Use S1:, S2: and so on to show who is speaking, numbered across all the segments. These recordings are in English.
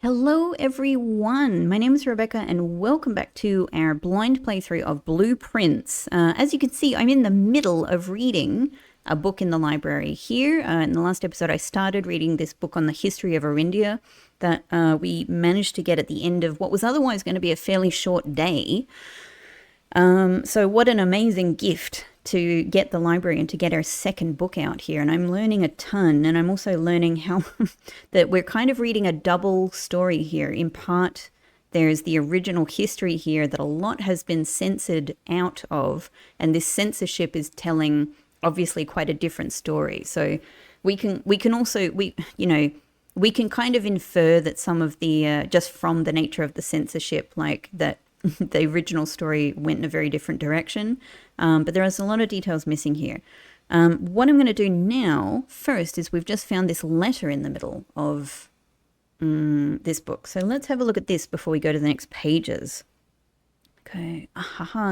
S1: Hello everyone, my name is Rebecca and welcome back to our blind playthrough of Blueprints. As you can see, I'm in the middle of reading a book in the library here. In the last episode I started reading this book on the history of Arindia that we managed to get at the end of what was otherwise going to be a fairly short day. So what an amazing gift to get the library and to get our second book out here. And I'm learning a ton, and I'm also learning how that we're kind of reading a double story here. In part, there's the original history here that a lot has been censored out of, and this censorship is telling obviously quite a different story. So we can also we can kind of infer that some of the just from the nature of the censorship, like that the original story went in a very different direction, but there is a lot of details missing here. What I'm going to do now first is we've just found this letter in the middle of this book. So let's have a look at this before we go to the next pages. Okay,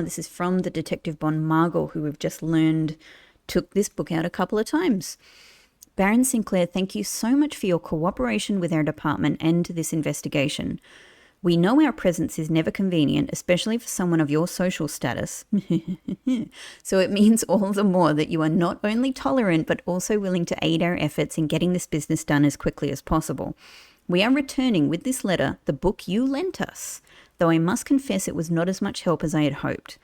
S1: this is from the Detective Bon Margall, who we've just learned took this book out a couple of times. Baron Sinclair, thank you so much for your cooperation with our department and this investigation. We know our presence is never convenient, especially for someone of your social status. So it means all the more that you are not only tolerant, but also willing to aid our efforts in getting this business done as quickly as possible. We are returning with this letter the book you lent us, though I must confess it was not as much help as I had hoped.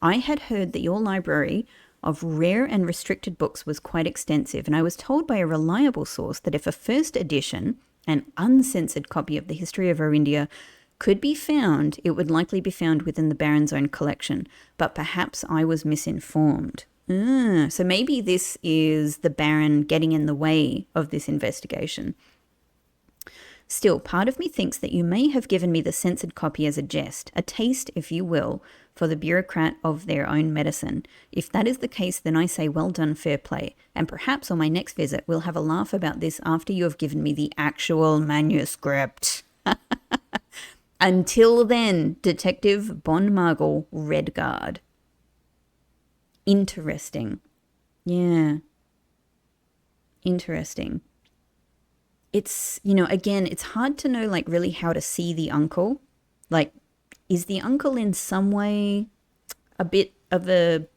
S1: I had heard that your library of rare and restricted books was quite extensive, and I was told by a reliable source that if a first edition, an uncensored copy of the history of Arindia, could be found, it would likely be found within the Baron's own collection, but perhaps I was misinformed. So maybe this is the Baron getting in the way of this investigation. Still, part of me thinks that you may have given me the censored copy as a jest, a taste, if you will, for the bureaucrat of their own medicine. If that is the case, then I say well done, fair play, and perhaps on my next visit we'll have a laugh about this after you have given me the actual manuscript. Until then, Detective Bon Margall, Redguard. Interesting. Yeah. Interesting. It's, again, it's hard to know, like, really how to see the uncle. Like, is the uncle in some way a bit of a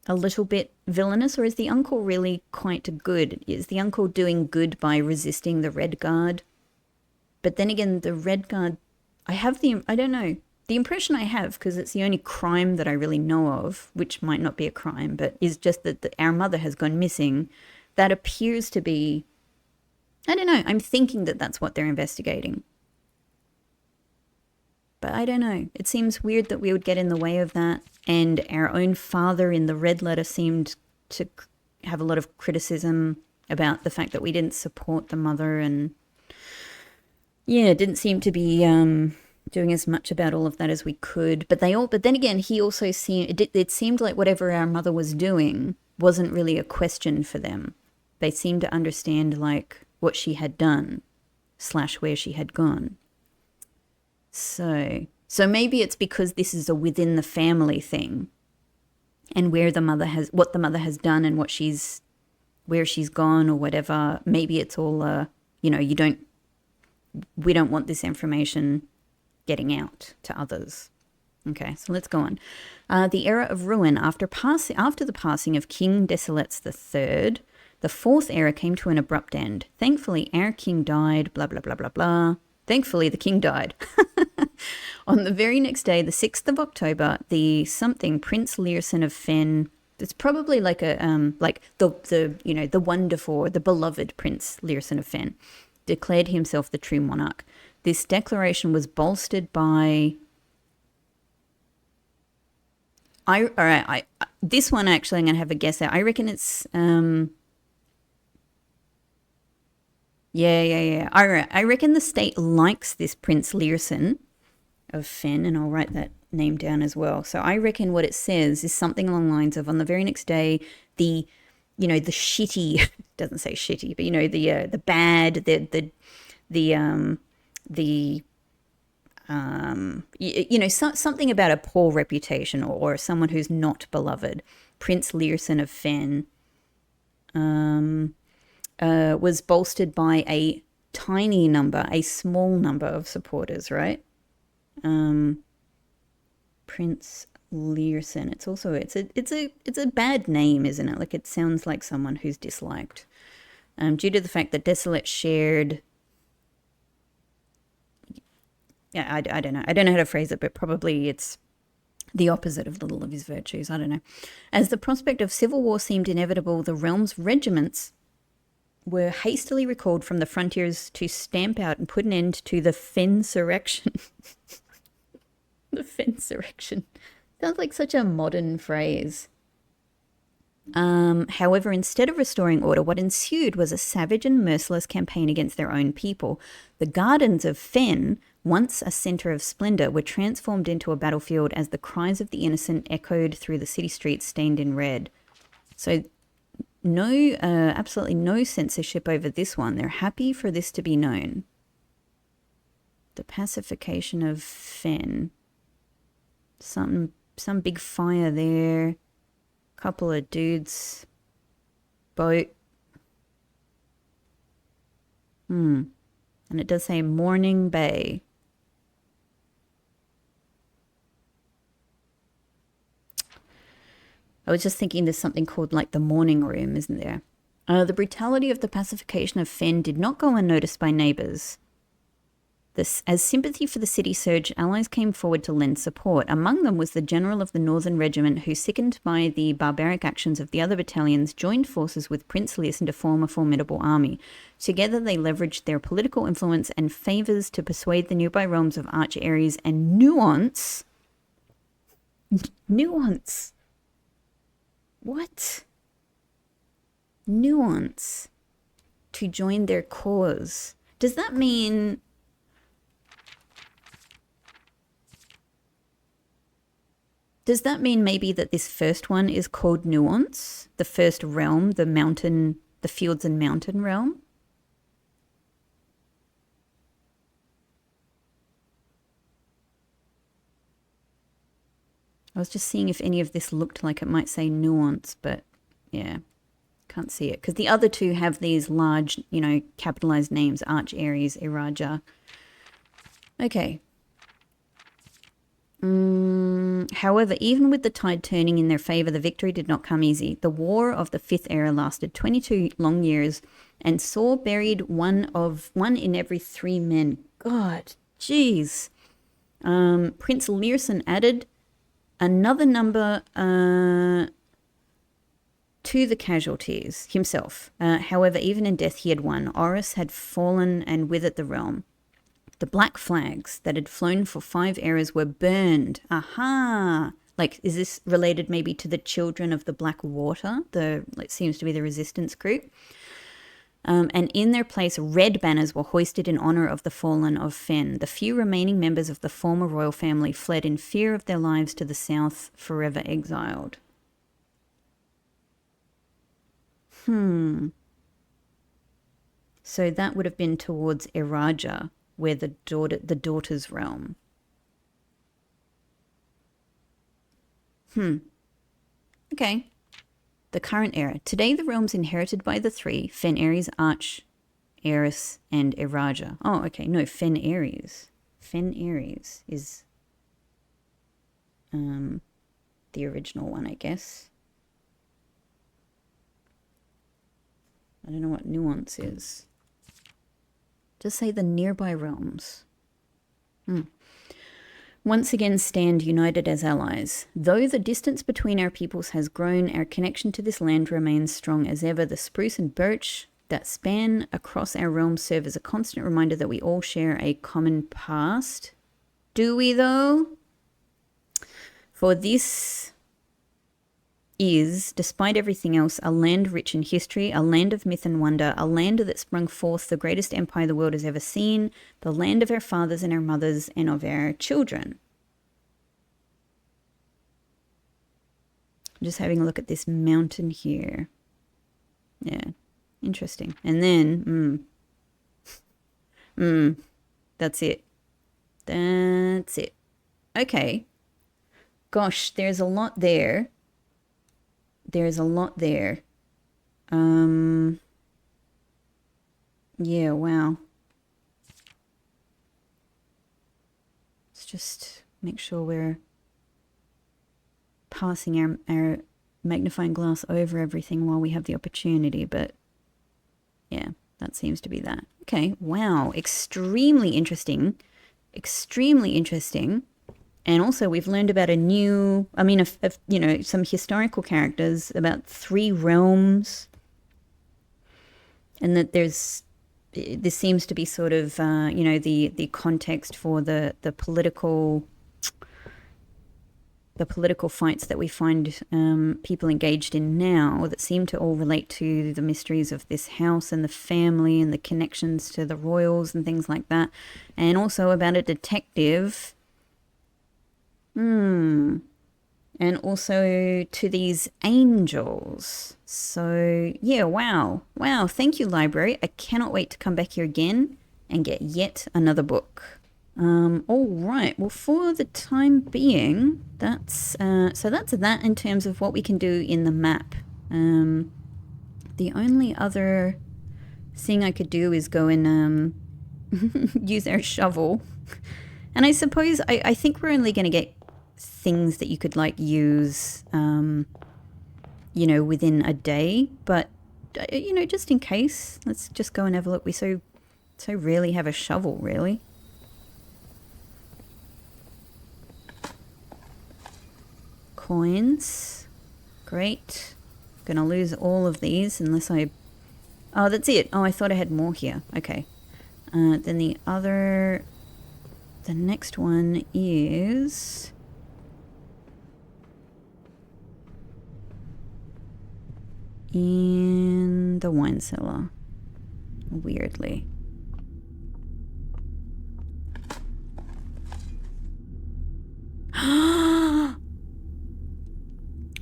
S1: little bit villainous, or is the uncle really quite good? Is the uncle doing good by resisting the Redguard? But then again, the Redguard, I don't know, the impression I have, because it's the only crime that I really know of, which might not be a crime, but is just that our mother has gone missing. That appears to be, I don't know, I'm thinking that that's what they're investigating. But I don't know, it seems weird that we would get in the way of that, and our own father in the red letter seemed to have a lot of criticism about the fact that we didn't support the mother, and yeah, didn't seem to be doing as much about all of that as we could. But then again, he also it seemed like whatever our mother was doing wasn't really a question for them. They seemed to understand like what she had done / where she had gone. So maybe it's because this is a within the family thing, and what the mother has done and where she's gone or whatever. Maybe it's all we don't want this information getting out to others. Okay, so let's go on. The era of ruin. After the passing of King Desilets III, the fourth era came to an abrupt end. Thankfully, our king died, blah, blah, blah, blah, blah. Thankfully, the king died. On the very next day, the 6th of October, the Prince Learson of Fen, it's probably like the wonderful, the beloved Prince Learson of Fen, declared himself the true monarch. This declaration was bolstered by... this one actually I'm going to have a guess at. I reckon it's... Yeah. I reckon the state likes this Prince Learson of Fen, and I'll write that name down as well. So I reckon what it says is something along the lines of, on the very next day, the shitty, doesn't say shitty, but the bad, something about a poor reputation or someone who's not beloved. Prince Learson of Fen was bolstered by a tiny number, a small number of supporters, right? Prince Learson. It's also it's a bad name, isn't it? Like it sounds like someone who's disliked. Due to the fact that Desolate shared, yeah, I don't know. I don't know how to phrase it, but probably it's the opposite of little of his virtues. I don't know. As the prospect of civil war seemed inevitable, the realm's regiments were hastily recalled from the frontiers to stamp out and put an end to the Fensurrection. The Fensurrection. Sounds like such a modern phrase. However, instead of restoring order, what ensued was a savage and merciless campaign against their own people. The gardens of Fen, once a center of splendor, were transformed into a battlefield as the cries of the innocent echoed through the city streets stained in red. So no, absolutely no censorship over this one. They're happy for this to be known. The pacification of Fen. Some big fire there. Couple of dudes. Boat. And it does say Morning Bay. I was just thinking there's something called like the morning room, isn't there? The brutality of the pacification of Fen did not go unnoticed by neighbors. As sympathy for the city surged, allies came forward to lend support. Among them was the general of the Northern Regiment, who, sickened by the barbaric actions of the other battalions, joined forces with Prince Learson to form a formidable army. Together they leveraged their political influence and favours to persuade the nearby realms of Arch Ares and Nuance. Nuance. What? Nuance. To join their cause. Does that mean... Does that mean maybe that this first one is called Nuance? The first realm, the mountain, the fields and mountain realm? I was just seeing if any of this looked like it might say Nuance, but yeah, can't see it. Because the other two have these large, you know, capitalized names, Arch Ares, Iraja. Okay. However, even with the tide turning in their favor, the victory did not come easy. The War of the Fifth Era lasted 22 long years and saw buried one in every 3 men. God, jeez. Prince Learson added another number to the casualties himself. However, even in death he had won. Horus had fallen, and with it the realm. The black flags that had flown for 5 eras were burned. Aha! Like, is this related maybe to the Children of the Black Water? It seems to be the resistance group. And in their place, red banners were hoisted in honor of the fallen of Fen. The few remaining members of the former royal family fled in fear of their lives to the south, forever exiled. So that would have been towards Iraja, where the daughter's realm. Okay. The current era. Today the realms inherited by the three, Fen Ares, Arch, Eris, and Iraja. Oh, okay. No, Fen Ares. Fen Ares is the original one, I guess. I don't know what Nuance is. Just say the nearby realms. Once again stand united as allies. Though the distance between our peoples has grown, our connection to this land remains strong as ever. The spruce and birch that span across our realms serve as a constant reminder that we all share a common past. Do we, though? For this is, despite everything else, a land rich in history, a land of myth and wonder, a land that sprung forth the greatest empire the world has ever seen, the land of our fathers and our mothers and of our children. I'm just having a look at this mountain here. Yeah, interesting. And then, that's it. That's it. Okay. Gosh, there's a lot there. There's a lot there. Yeah, wow. just make sure we're passing our magnifying glass over everything while we have the opportunity, but yeah, that seems to be that. Okay, wow, extremely interesting. Extremely interesting. And also we've learned about a new, I mean, you know, some historical characters, about 3 realms, and that this seems to be sort of, you know, the context for the political fights that we find people engaged in now, that seem to all relate to the mysteries of this house and the family and the connections to the royals and things like that. And also about a detective. And also to these angels. So, yeah, wow. Wow, thank you, library. I cannot wait to come back here again and get yet another book. All right. Well, for the time being, that's that in terms of what we can do in the map. The only other thing I could do is go and use our shovel. And I suppose I think we're only going to get things that you could like use, you know, within a day. But you know, just in case, let's just go and have a look. We so rarely have a shovel, really. Coins. Great. Gonna lose all of these unless I... Oh, that's it. Oh, I thought I had more here. Okay. Then the next one is... in the wine cellar. Weirdly.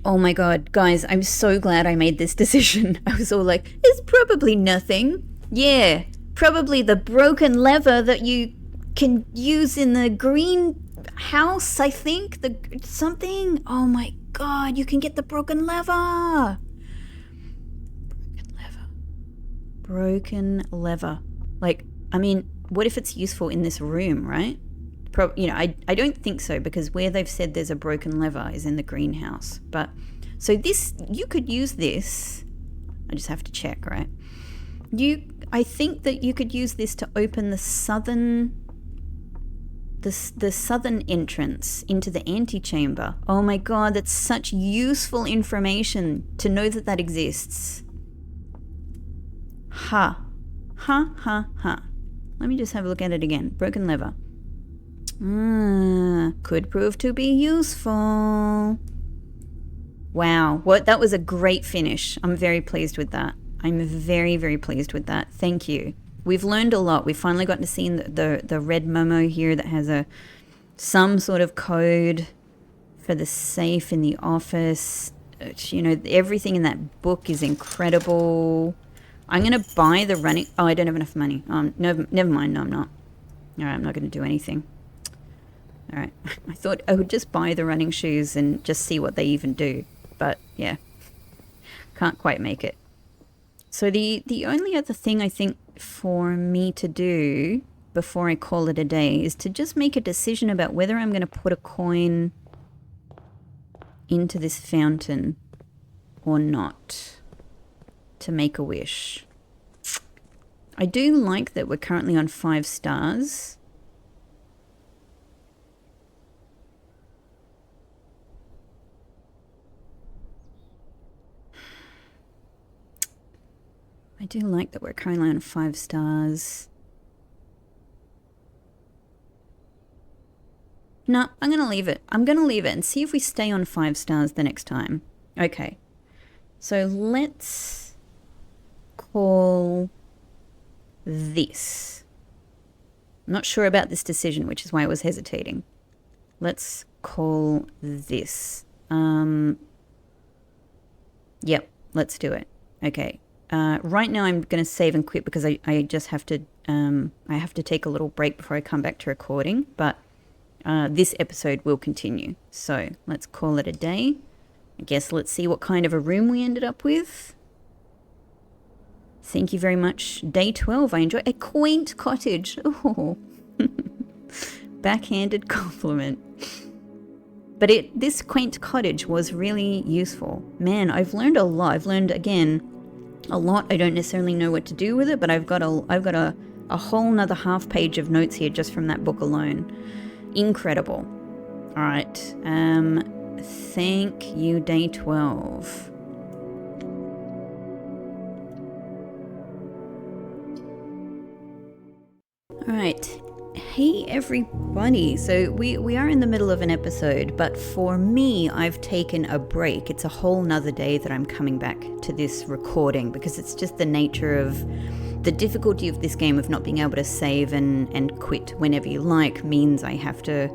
S1: Oh my god, guys, I'm so glad I made this decision. I was all like, it's probably nothing. Yeah, probably the broken lever that you can use in the greenhouse, I think. Something. Oh my god, you can get the broken lever. Broken lever. Like, I mean, what if it's useful in this room, right? You know, I don't think so, because where they've said there's a broken lever is in the greenhouse. But so this, you could use this. I just have to check, right? I think that you could use this to open the southern entrance into the antechamber. Oh my god, that's such useful information to know that exists. Ha. Ha, ha, ha. Let me just have a look at it again. Broken lever. Could prove to be useful. Wow. That was a great finish. I'm very pleased with that. I'm very, very pleased with that. Thank you. We've learned a lot. We've finally gotten to see the red Momo here that has some sort of code for the safe in the office. You know, everything in that book is incredible. I'm going to buy the running... Oh, I don't have enough money. No, never mind. No, I'm not. All right, I'm not going to do anything. All right. I thought I would just buy the running shoes and just see what they even do. But, yeah. Can't quite make it. So the only other thing I think for me to do before I call it a day is to just make a decision about whether I'm going to put a coin into this fountain or not to make a wish. I do like that we're currently on 5 stars. I do like that we're currently on 5 stars. No, I'm going to leave it. I'm going to leave it and see if we stay on 5 stars the next time. Okay. So let's call this. I'm not sure about this decision, which is why I was hesitating. Let's call this. Yep, let's do it. Okay. Right now I'm going to save and quit because I just have to take a little break before I come back to recording, but this episode will continue. So let's call it a day. I guess let's see what kind of a room we ended up with. Thank you very much. Day 12, I enjoy a quaint cottage. Oh. backhanded compliment. But this quaint cottage was really useful. Man, I've learned a lot. I've learned, again, a lot. I don't necessarily know what to do with it, but I've got a whole nother half page of notes here just from that book alone. Incredible. All right. Thank you, day 12. All right. Hey everybody, so we are in the middle of an episode, but for me, I've taken a break. It's a whole nother day that I'm coming back to this recording because it's just the nature of the difficulty of this game of not being able to save and quit whenever you like means I have to,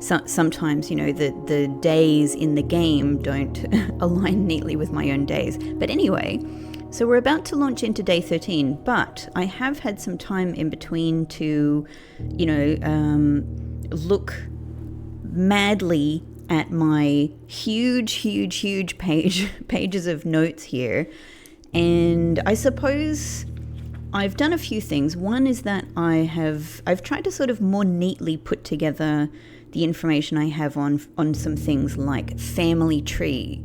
S1: sometimes, the days in the game don't align neatly with my own days. But anyway, so we're about to launch into day 13, but I have had some time in between to, look madly at my huge pages of notes here. And I suppose I've done a few things. One is that I've tried to sort of more neatly put together the information I have on some things like family tree,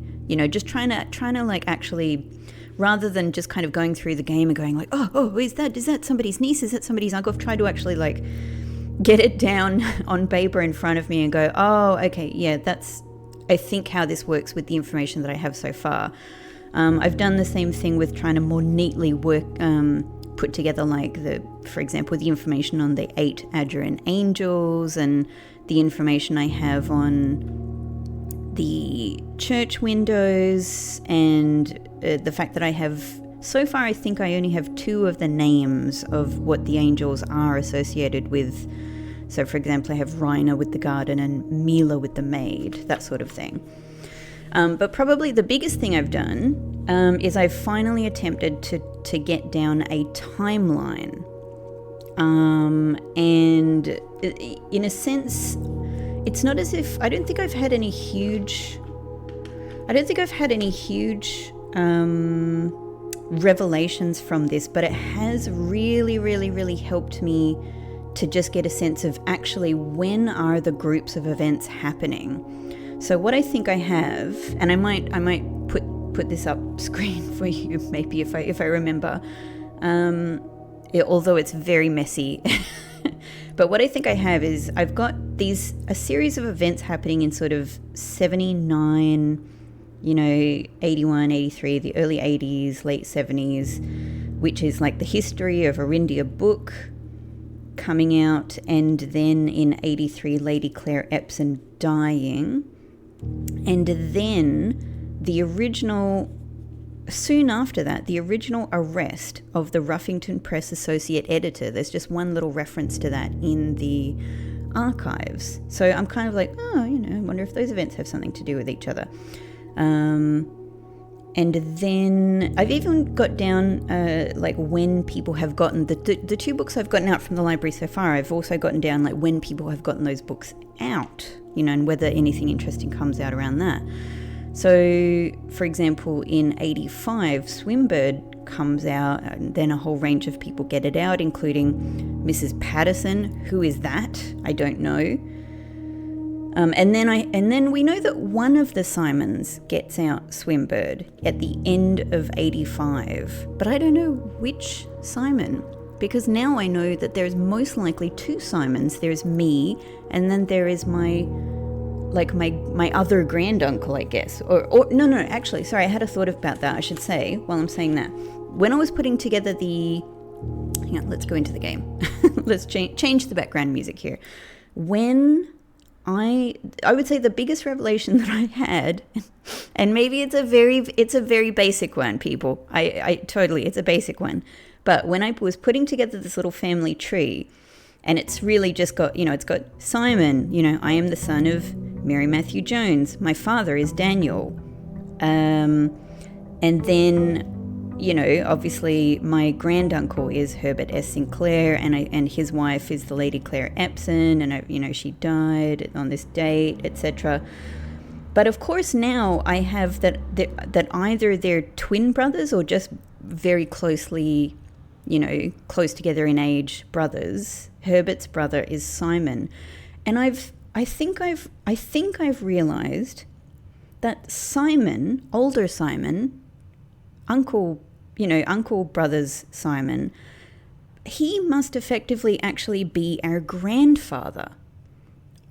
S1: just trying to like actually, rather than just kind of going through the game and going like, oh, is that somebody's niece? Is that somebody's uncle? I've tried to actually like get it down on paper in front of me and go, oh, okay, yeah, that's, I think, how this works with the information that I have so far. I've done the same thing with trying to more neatly put together like for example, the information on the 8 Adrian angels and the information I have on the church windows and the fact that I have, so far I think I only have 2 of the names of what the angels are associated with. So for example, I have Raina with the garden and Mila with the maid, that sort of thing. But probably the biggest thing I've done is I've finally attempted to get down a timeline. And in a sense, it's not as if, I don't think I've had any huge revelations from this, but it has really helped me to just get a sense of actually when are the groups of events happening. So what I think I have, and I might put this up screen for you maybe if I remember, although it's very messy. But what I think I have is I've got a series of events happening in sort of 79, 81, 83, the early 80s, late 70s, which is like the history of Arindia book coming out, and then in 83, Lady Claire Epson dying, and then soon after that, the original arrest of the Ruffington Press associate editor. There's just one little reference to that in the archives. So I'm kind of like, I wonder if those events have something to do with each other. And then I've even got down like when people have gotten the 2 books I've gotten out from the library so far. I've also gotten down like when people have gotten those books out, and whether anything interesting comes out around that. So, for example, in 85, Swimbird comes out, and then a whole range of people get it out, including Mrs. Patterson. Who is that? I don't know. And then we know that one of the Simons gets out Swimbird at the end of 85, but I don't know which Simon, because now I know that there's most likely 2 Simons. There's me, and then there is my other granduncle, I guess. Or no, actually, sorry, I had a thought about that, I should say, while I'm saying that. When I was putting together hang on, let's go into the game. Let's change the background music here. When I would say the biggest revelation that I had, and maybe it's a very basic one, people. I totally, it's a basic one. But when I was putting together this little family tree, and it's really just got, it's got Simon, I am the son of Mary Matthew Jones. My father is Daniel. And then, obviously my granduncle is Herbert S. Sinclair, and his wife is the Lady Claire Epson, and, she died on this date, etc. But of course now I have that either they're twin brothers or just very closely, close together in age brothers. Herbert's brother is Simon. And I think I've realized that Simon, older Simon, uncle brothers Simon, he must effectively actually be our grandfather.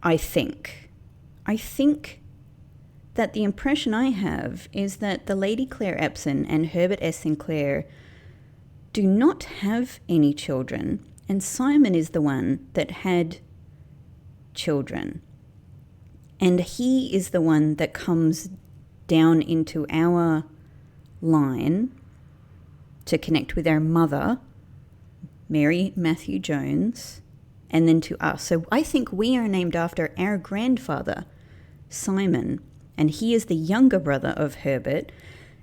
S1: I think that the impression I have is that the Lady Claire Epson and Herbert S. Sinclair do not have any children, and Simon is the one that had children. And he is the one that comes down into our line to connect with our mother, Mary Matthew Jones, and then to us. So I think we are named after our grandfather, Simon, and he is the younger brother of Herbert.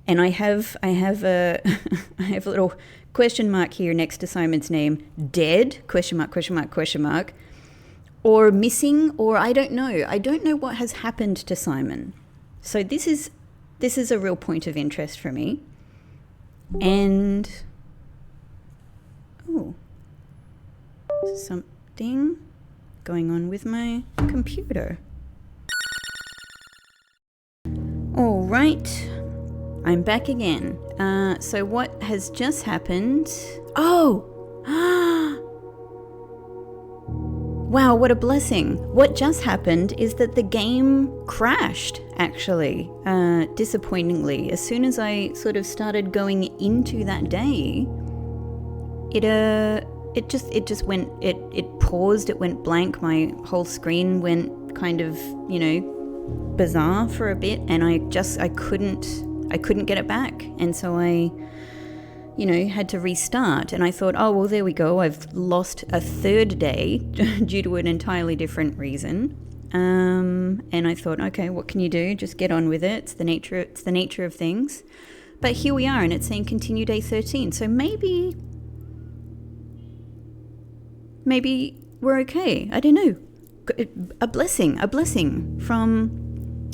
S1: And I have a I have a little question mark here next to Simon's name. Dead? Question mark, question mark, question mark. Or missing, or I don't know. I don't know what has happened to Simon. So this is a real point of interest for me. And something going on with my computer. All right, I'm back again. So what has just happened? Oh, wow, what a blessing. What just happened is that the game crashed, actually, disappointingly. As soon as I sort of started going into that day, it just went, it paused, it went blank. My whole screen went kind of, bizarre for a bit, and I couldn't get it back. And so I had to restart, and I thought, oh, well, there we go. I've lost a third day due to an entirely different reason. And I thought, okay, what can you do? Just get on with it. It's the nature of things. But here we are, and it's saying continue day 13. So maybe we're okay. I don't know. A blessing from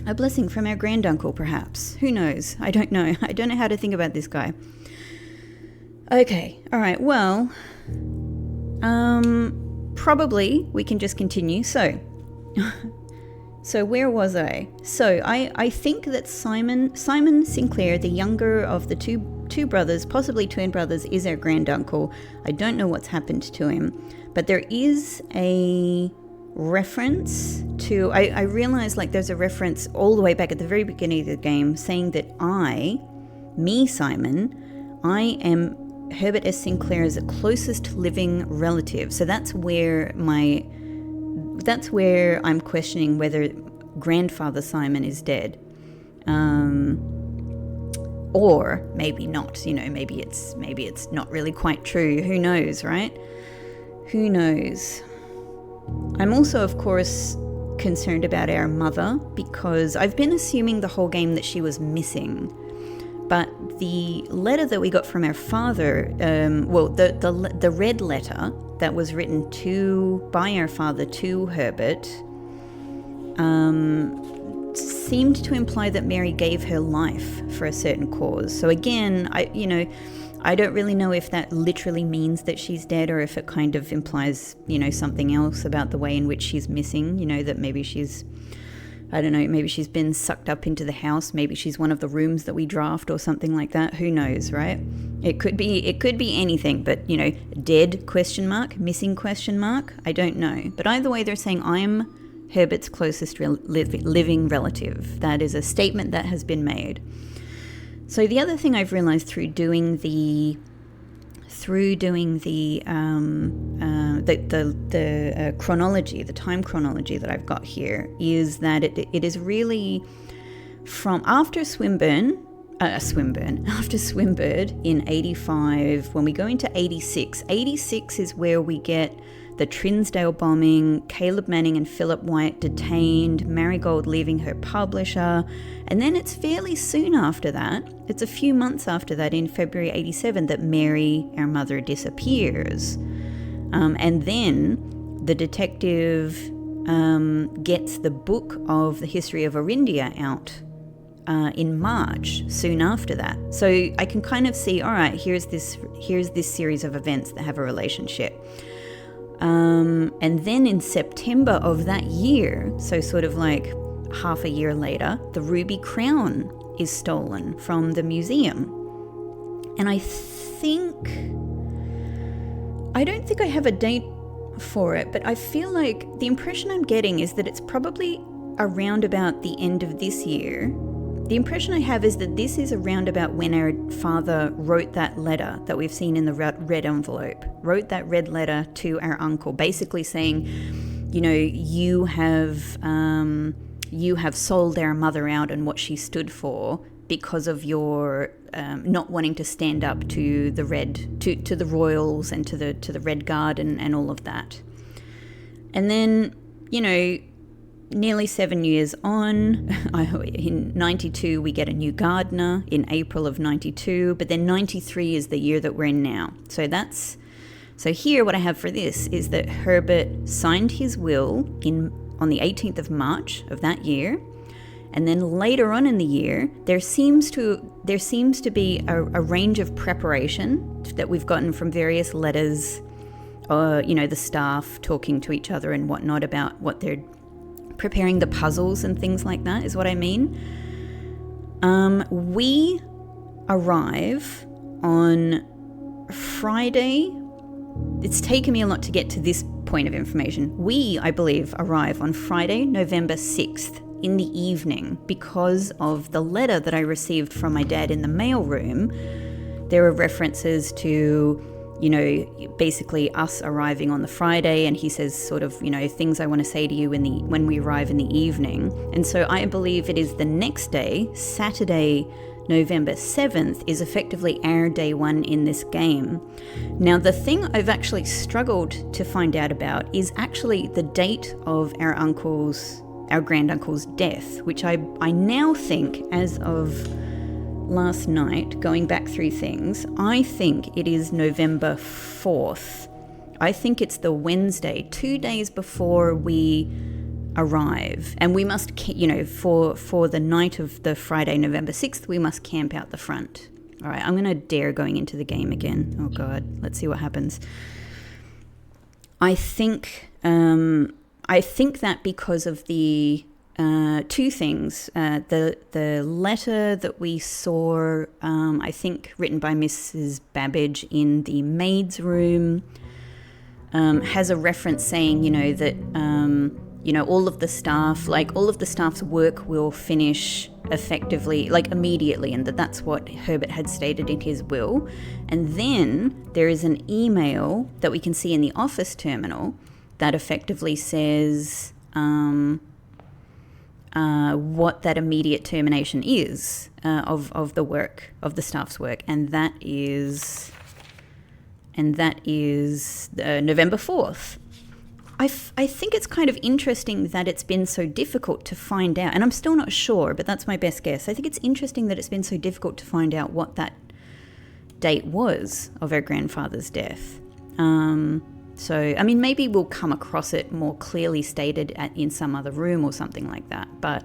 S1: our granduncle, perhaps. Who knows? I don't know. I don't know how to think about this guy. Okay, all right, well, probably we can just continue. So where was I? So I think that Simon Sinclair, the younger of the two brothers, possibly twin brothers, is our granduncle. I don't know what's happened to him, but there is a reference to, I realize there's a reference all the way back at the very beginning of the game saying that Simon, I am Herbert S. Sinclair's closest living relative. So that's where I'm questioning whether grandfather Simon is dead. Or maybe not, maybe it's not really quite true. Who knows, right? Who knows? I'm also, of course, concerned about our mother, because I've been assuming the whole game that she was missing. But the letter that we got from our father, the red letter that was written by our father to Herbert, seemed to imply that Mary gave her life for a certain cause. So again, I don't really know if that literally means that she's dead, or if it kind of implies, something else about the way in which she's missing, that maybe she's, I don't know, maybe she's been sucked up into the house. Maybe she's one of the rooms that we draft or something like that. Who knows, right? It could be anything, but, dead ? Missing ? I don't know. But either way, they're saying I'm Herbert's closest living relative. That is a statement that has been made. So the other thing I've realized through doing the chronology, the time chronology that I've got here, is that it is really from after Swinburne in 85, when we go into 86. 86 is where we get the Trinsdale bombing, Caleb Manning and Philip White detained, Marigold leaving her publisher, and then it's fairly soon after that, it's a few months after that, in February 87, that Mary, our mother, disappears. And then the detective gets the book of the history of Arindia out in March, soon after that. So I can kind of see, all right, here's this series of events that have a relationship. And then in September of that year, so sort of like half a year later, the ruby crown is stolen from the museum. And I don't think I have a date for it, but I feel like the impression I'm getting is that it's probably around about the end of this year. The impression I have is that this is around about when our father wrote that letter that we've seen in the red envelope, wrote that red letter to our uncle, basically saying, you know, you have sold our mother out and what she stood for because of your not wanting to stand up to the to the royals and to the Red Guard and all of that. And then, you know, nearly 7 years on, in 92 we get a new gardener in April of 92, but then 93 is the year that we're in now. So here what I have for this is that Herbert signed his will on the 18th of March of that year, and then later on in the year there seems to be a range of preparation that we've gotten from various letters, you know, the staff talking to each other and whatnot about what they're preparing, the puzzles and things like that is what I mean. We arrive on Friday. It's taken me a lot to get to this point of information. We, I believe, arrive on Friday, November 6th in the evening because of the letter that I received from my dad in the mailroom. There are references to, you know, basically us arriving on the Friday, and he says sort of, you know, things I want to say to you when we arrive in the evening. And so I believe it is the next day, Saturday, November 7th, is effectively our day one in this game. Now, the thing I've actually struggled to find out about is actually the date of our granduncle's death, which I now think, as of last night, going back through things, I think it is November 4th. I think it's the Wednesday, 2 days before we arrive. And we must, you know, for the night of the Friday, November 6th, we must camp out the front. All right, I'm going to dare going into the game again. Oh, God, let's see what happens. I think that because of the two things. The letter that we saw, I think written by Mrs. Babbage in the maid's room, has a reference saying, you know, that, you know, all of the staff's work will finish effectively, like immediately, and that's what Herbert had stated in his will. And then there is an email that we can see in the office terminal that effectively says what that immediate termination is of the work, of the staff's work, and that is November 4th. I think it's kind of interesting that it's been so difficult to find out, and I'm still not sure, but that's my best guess. I think it's interesting that it's been so difficult to find out what that date was of our grandfather's death. So, I mean, maybe we'll come across it more clearly stated in some other room or something like that. But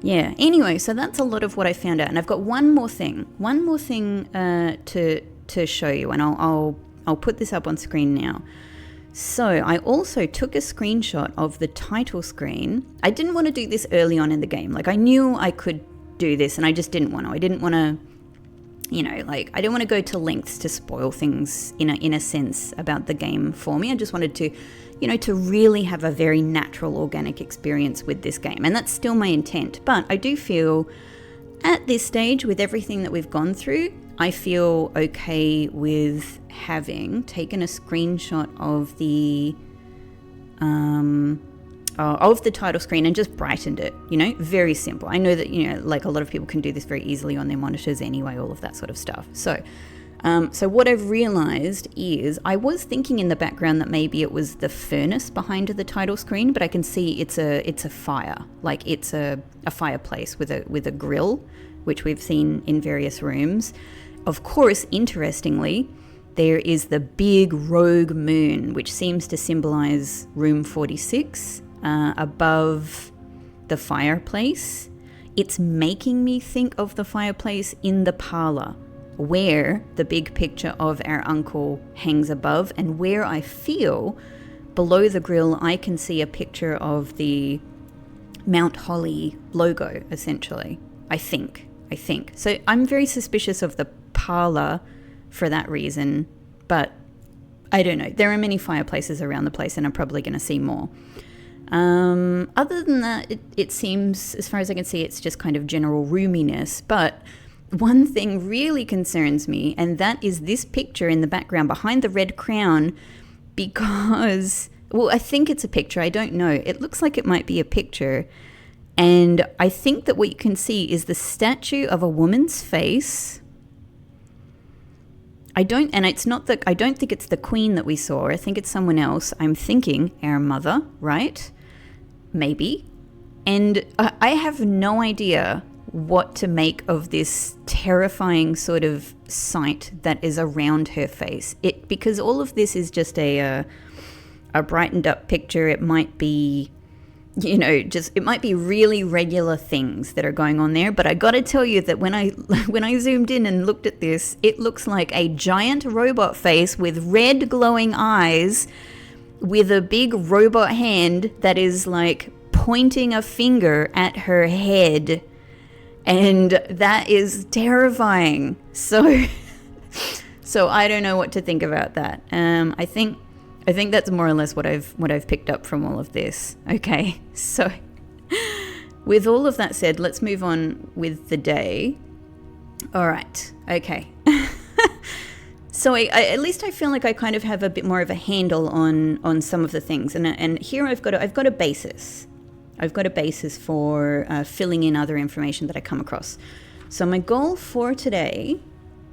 S1: yeah, anyway, so that's a lot of what I found out. And I've got one more thing to show you, and I'll put this up on screen now. So I also took a screenshot of the title screen. I didn't want to do this early on in the game. Like, I knew I could do this, and I just didn't want to. I didn't want to, you know, like, I don't want to go to lengths to spoil things in a sense about the game for me. I just wanted to, you know, to really have a very natural, organic experience with this game. And that's still my intent. But I do feel at this stage, with everything that we've gone through, I feel okay with having taken a screenshot of the title screen and just brightened it, you know, very simple. I know that, you know, like a lot of people can do this very easily on their monitors anyway, all of that sort of stuff. So what I've realized is I was thinking in the background that maybe it was the furnace behind the title screen, but I can see it's a fire, like it's a fireplace with a grill, which we've seen in various rooms. Of course, interestingly, there is the big rogue moon, which seems to symbolize room 46 above the fireplace. It's making me think of the fireplace in the parlor, where the big picture of our uncle hangs above, and where I feel below the grill, I can see a picture of the Mount Holly logo, essentially. I think. So I'm very suspicious of the parlor for that reason, but I don't know. There are many fireplaces around the place, and I'm probably going to see more. Other than that, it seems, as far as I can see, it's just kind of general roominess. But one thing really concerns me, and that is this picture in the background behind the red crown, because, well, I think it's a picture. I don't know. It looks like it might be a picture. And I think that what you can see is the statue of a woman's face. I don't think it's the queen that we saw. I think it's someone else. I'm thinking our mother, right? Maybe. And I have no idea what to make of this terrifying sort of sight that is around her face. Because all of this is just a brightened up picture. It might be, it might be really regular things that are going on there. But I got to tell you that when I zoomed in and looked at this, it looks like a giant robot face with red glowing eyes, with a big robot hand that is like pointing a finger at her head. And that is terrifying. So I don't know what to think about that. I think that's more or less what I've picked up from all of this. Okay, so with all of that said, let's move on with the day. All right, okay. So I at least I feel like I kind of have a bit more of a handle on some of the things, and here I've got a basis. I've got a basis for filling in other information that I come across. So my goal for today,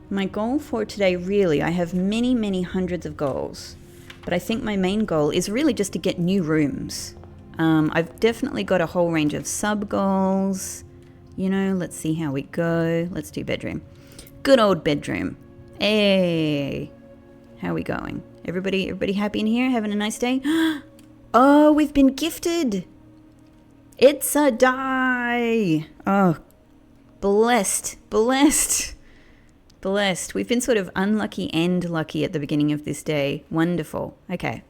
S1: really, I have many, many hundreds of goals. But I think my main goal is really just to get new rooms. I've definitely got a whole range of sub-goals. Let's see how we go. Let's do bedroom. Good old bedroom. Hey, how are we going? Everybody happy in here? Having a nice day? Oh, we've been gifted. It's a die. Oh, blessed. We've been sort of unlucky and lucky at the beginning of this day. Wonderful. Okay.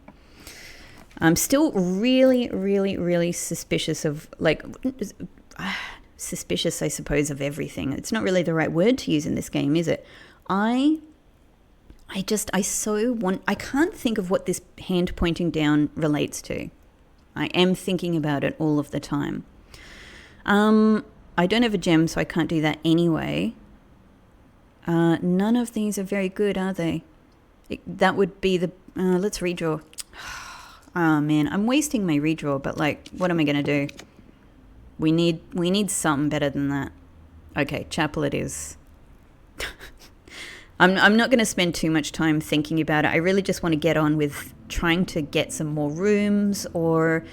S1: I'm still really, really, really suspicious of, suspicious, I suppose, of everything. It's not really the right word to use in this game, is it? I can't think of what this hand pointing down relates to. I am thinking about it all of the time. I don't have a gem, so I can't do that anyway. None of these are very good, are they? That would be the... let's redraw. Oh, man. I'm wasting my redraw, but, what am I going to do? We need something better than that. Okay, chapel it is. I'm not going to spend too much time thinking about it. I really just want to get on with trying to get some more rooms, or...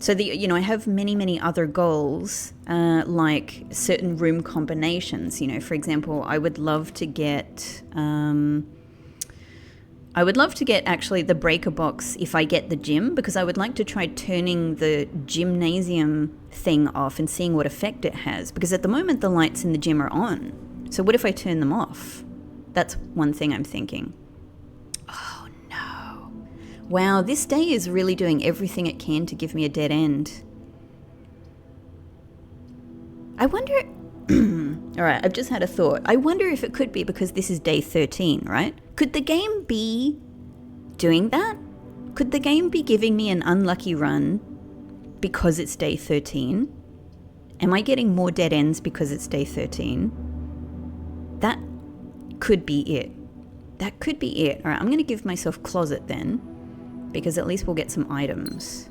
S1: So, I have many, many other goals, like certain room combinations. For example, I would love to get actually the breaker box if I get the gym, because I would like to try turning the gymnasium thing off and seeing what effect it has. Because at the moment, the lights in the gym are on. So what if I turn them off? That's one thing I'm thinking. Oh, no. Wow, this day is really doing everything it can to give me a dead end. I wonder... All right, I've just had a thought. I wonder if it could be because this is day 13, right? Could the game be doing that? Could the game be giving me an unlucky run because it's day 13? Am I getting more dead ends because it's day 13? That could be it. That could be it. All right, I'm going to give myself closet then, because at least we'll get some items.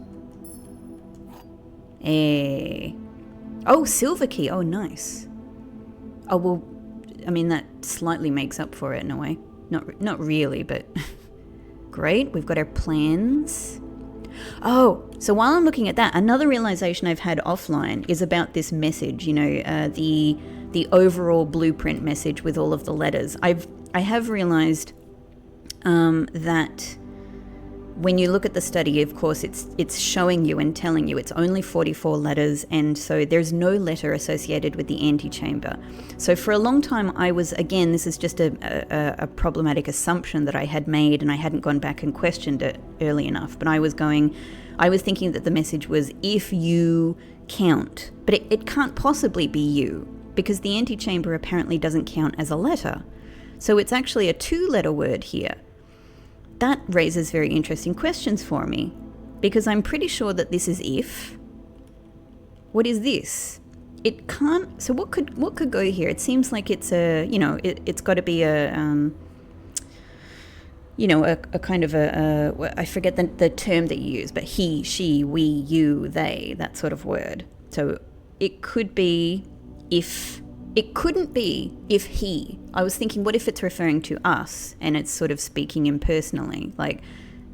S1: Hey. Oh, silver key. Oh, nice. Oh, well, I mean, that slightly makes up for it in a way. Not really, but great. We've got our plans. Oh, so while I'm looking at that, another realization I've had offline is about this message, the overall blueprint message with all of the letters. I have realized that when you look at the study, of course, it's showing you and telling you it's only 44 letters, and so there's no letter associated with the antechamber. So for a long time, I was, again, this is just a problematic assumption that I had made, and I hadn't gone back and questioned it early enough. But I was thinking that the message was if you count, but it can't possibly be you, because the antechamber apparently doesn't count as a letter. So it's actually a 2-letter word here. That raises very interesting questions for me, because I'm pretty sure that this is if. What is this? It can't. So what could go here? It seems like it's it's got to be a kind of I forget the term that you use, but he, she, we, you, they, that sort of word. So it could be if. It couldn't be if he. I was thinking, what if it's referring to us and it's sort of speaking impersonally? Like,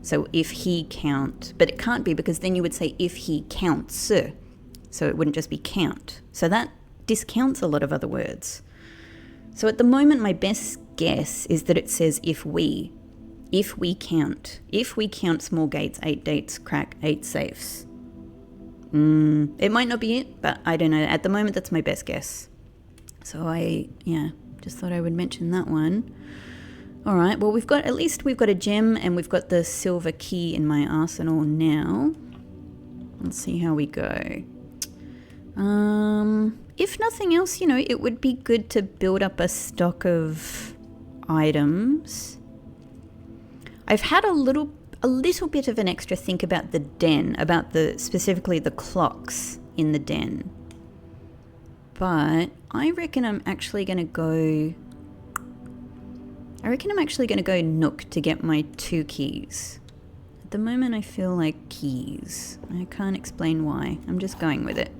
S1: so if he count, but it can't be, because then you would say if he counts. So it wouldn't just be count. So that discounts a lot of other words. So at the moment, my best guess is that it says if we count small gates, 8 dates, crack, 8 safes. It might not be it, but I don't know. At the moment, that's my best guess. So just thought I would mention that one. All right, well, we've got a gem, and we've got the silver key in my arsenal now. Let's see how we go. If nothing else, it would be good to build up a stock of items. I've had a little bit of an extra think about the den, about specifically the clocks in the den. But I reckon I'm actually going to go Nook to get my 2 keys. At the moment, I feel like keys. I can't explain why. I'm just going with it.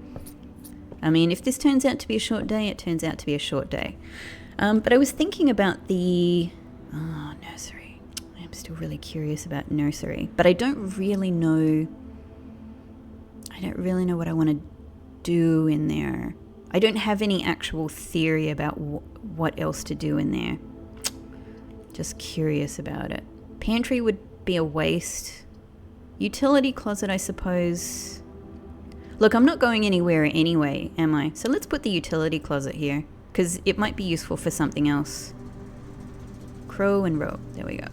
S1: I mean, if this turns out to be a short day, it turns out to be a short day. But I was thinking about the nursery. I'm still really curious about nursery, but I don't really know what I want to do in there. I don't have any actual theory about what else to do in there. Just curious about it. Pantry would be a waste. Utility closet, I suppose. Look, I'm not going anywhere anyway, am I? So let's put the utility closet here, because it might be useful for something else. Crow and row. There we go.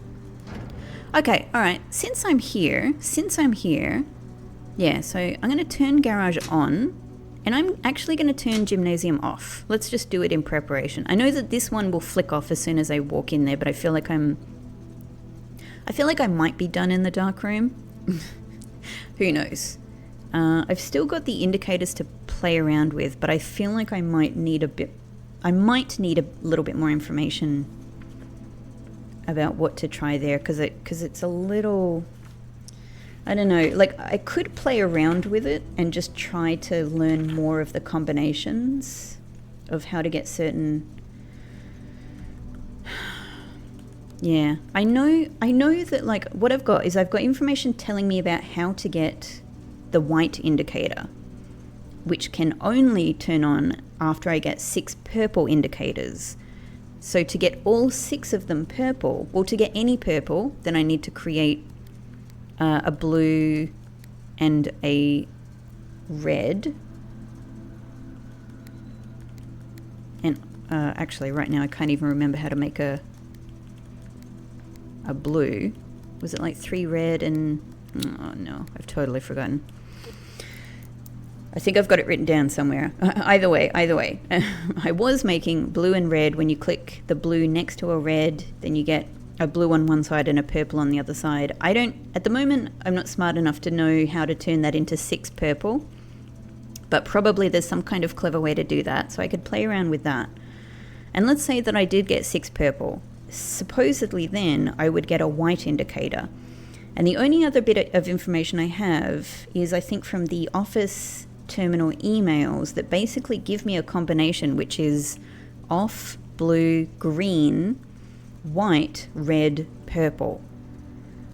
S1: Okay, all right. Since I'm here, yeah, so I'm going to turn garage on. And I'm actually going to turn gymnasium off. Let's just do it in preparation. I know that this one will flick off as soon as I walk in there, but I feel like I might be done in the dark room. Who knows? I've still got the indicators to play around with, but I feel like I might need a little bit more information about what to try there, because it's a little, I don't know, like I could play around with it and just try to learn more of the combinations of how to get certain. Yeah, I know that, like, what I've got information telling me about how to get the white indicator, which can only turn on after I get 6 purple indicators. So to get all 6 of them purple, or to get any purple, then I need to create a blue and a red. And actually right now I can't even remember how to make a blue. Was it like 3 red and... oh no, I've totally forgotten. I think I've got it written down somewhere. Either way. I was making blue and red. When you click the blue next to a red, then you get a blue on one side and a purple on the other side. At the moment, I'm not smart enough to know how to turn that into 6 purple, but probably there's some kind of clever way to do that, so I could play around with that. And let's say that I did get 6 purple. Supposedly then I would get a white indicator. And the only other bit of information I have is, I think, from the office terminal emails that basically give me a combination which is off, blue, green, white, red, purple.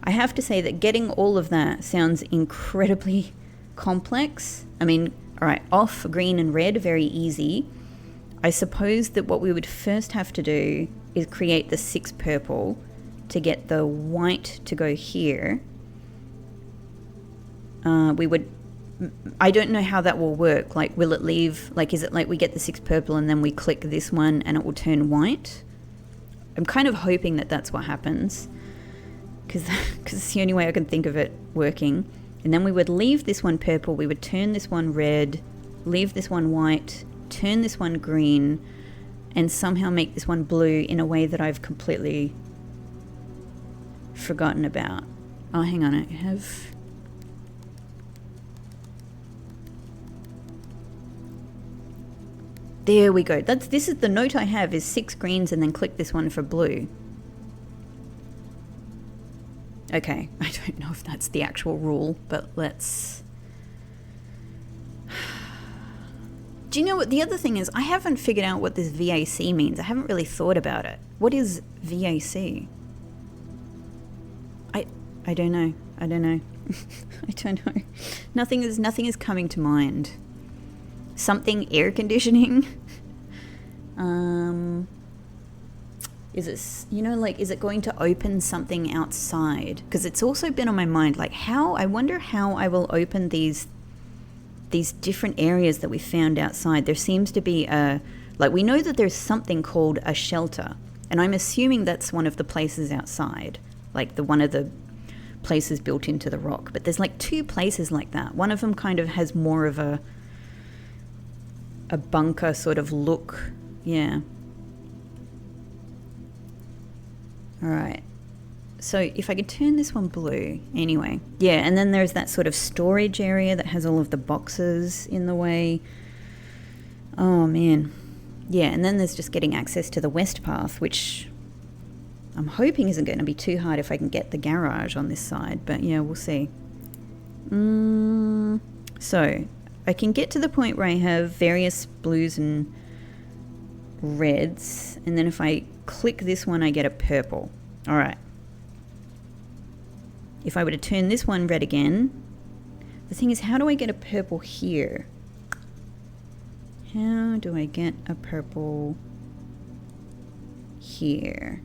S1: I have to say that getting all of that sounds incredibly complex. I mean, all right, off, green and red, very easy. I suppose that what we would first have to do is create the 6 purple to get the white to go here. we would, I don't know how that will work. Like, will it leave, like, is it like we get the 6 purple and then we click this one and it will turn white? I'm kind of hoping that that's what happens, because it's the only way I can think of it working. And then we would leave this one purple, we would turn this one red, leave this one white, turn this one green, and somehow make this one blue in a way that I've completely forgotten about. Oh, hang on, I have... There we go. This is the note I have, is 6 greens and then click this one for blue. Okay, I don't know if that's the actual rule, but let's... Do you know what the other thing is? I haven't figured out what this VAC means. I haven't really thought about it. What is VAC? I don't know. I don't know. I don't know. Nothing is coming to mind. Something air conditioning. Is it, you know, like, is it going to open something outside? Because it's also been on my mind, like, I wonder how I will open these different areas that we found outside. There seems to be like, we know that there's something called a shelter, and I'm assuming that's one of the places outside, like one of the places built into the rock. But there's like 2 places like that. One of them kind of has more of a bunker sort of look. Yeah. All right. So if I could turn this one blue, anyway. Yeah, and then there's that sort of storage area that has all of the boxes in the way. Oh, man. Yeah, and then there's just getting access to the west path, which I'm hoping isn't going to be too hard if I can get the garage on this side. But yeah, we'll see. So I can get to the point where I have various blues and reds, and then if I click this one, I get a purple. All right. If I were to turn this one red again, the thing is, how do I get a purple here? How do I get a purple here?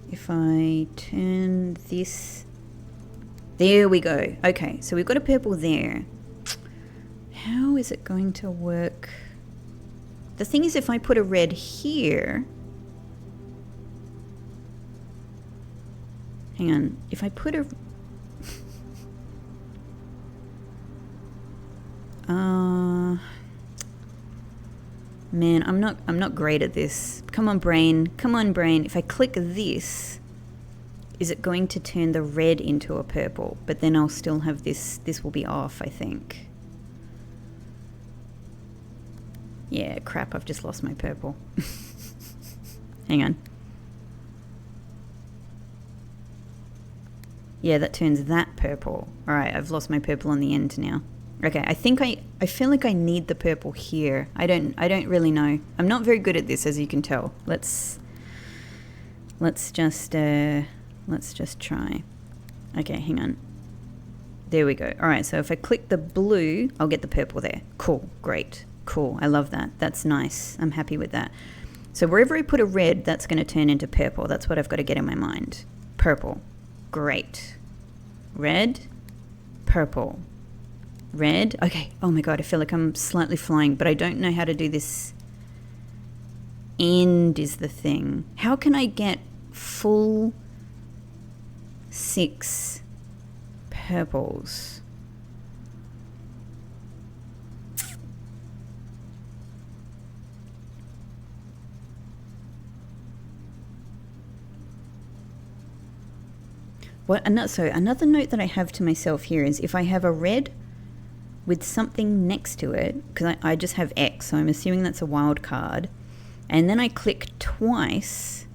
S1: If I turn this... There we go. Okay, so we've got a purple there. How is it going to work? The thing is, if I put a red here... Hang on. If I put a... Man, I'm not great at this. Come on, brain. Come on, brain. If I click this, is it going to turn the red into a purple? But then I'll still have this. This will be off, I think. Yeah, crap. I've just lost my purple. Hang on. Yeah, that turns that purple. All right, I've lost my purple on the end now. Okay, I think I feel like I need the purple here. I don't really know. I'm not very good at this, as you can tell. Let's just try. Okay, hang on. There we go. All right, so if I click the blue, I'll get the purple there. Cool, great, cool. I love that. That's nice. I'm happy with that. So wherever I put a red, that's going to turn into purple. That's what I've got to get in my mind. Purple, great. Red, purple. Red. Okay. Oh my god, I feel like I'm slightly flying, but I don't know how to do this. End is the thing. How can I get full 6 purples? So another note that I have to myself here is, if I have a red with something next to it, because I just have X, so I'm assuming that's a wild card, and then I click twice,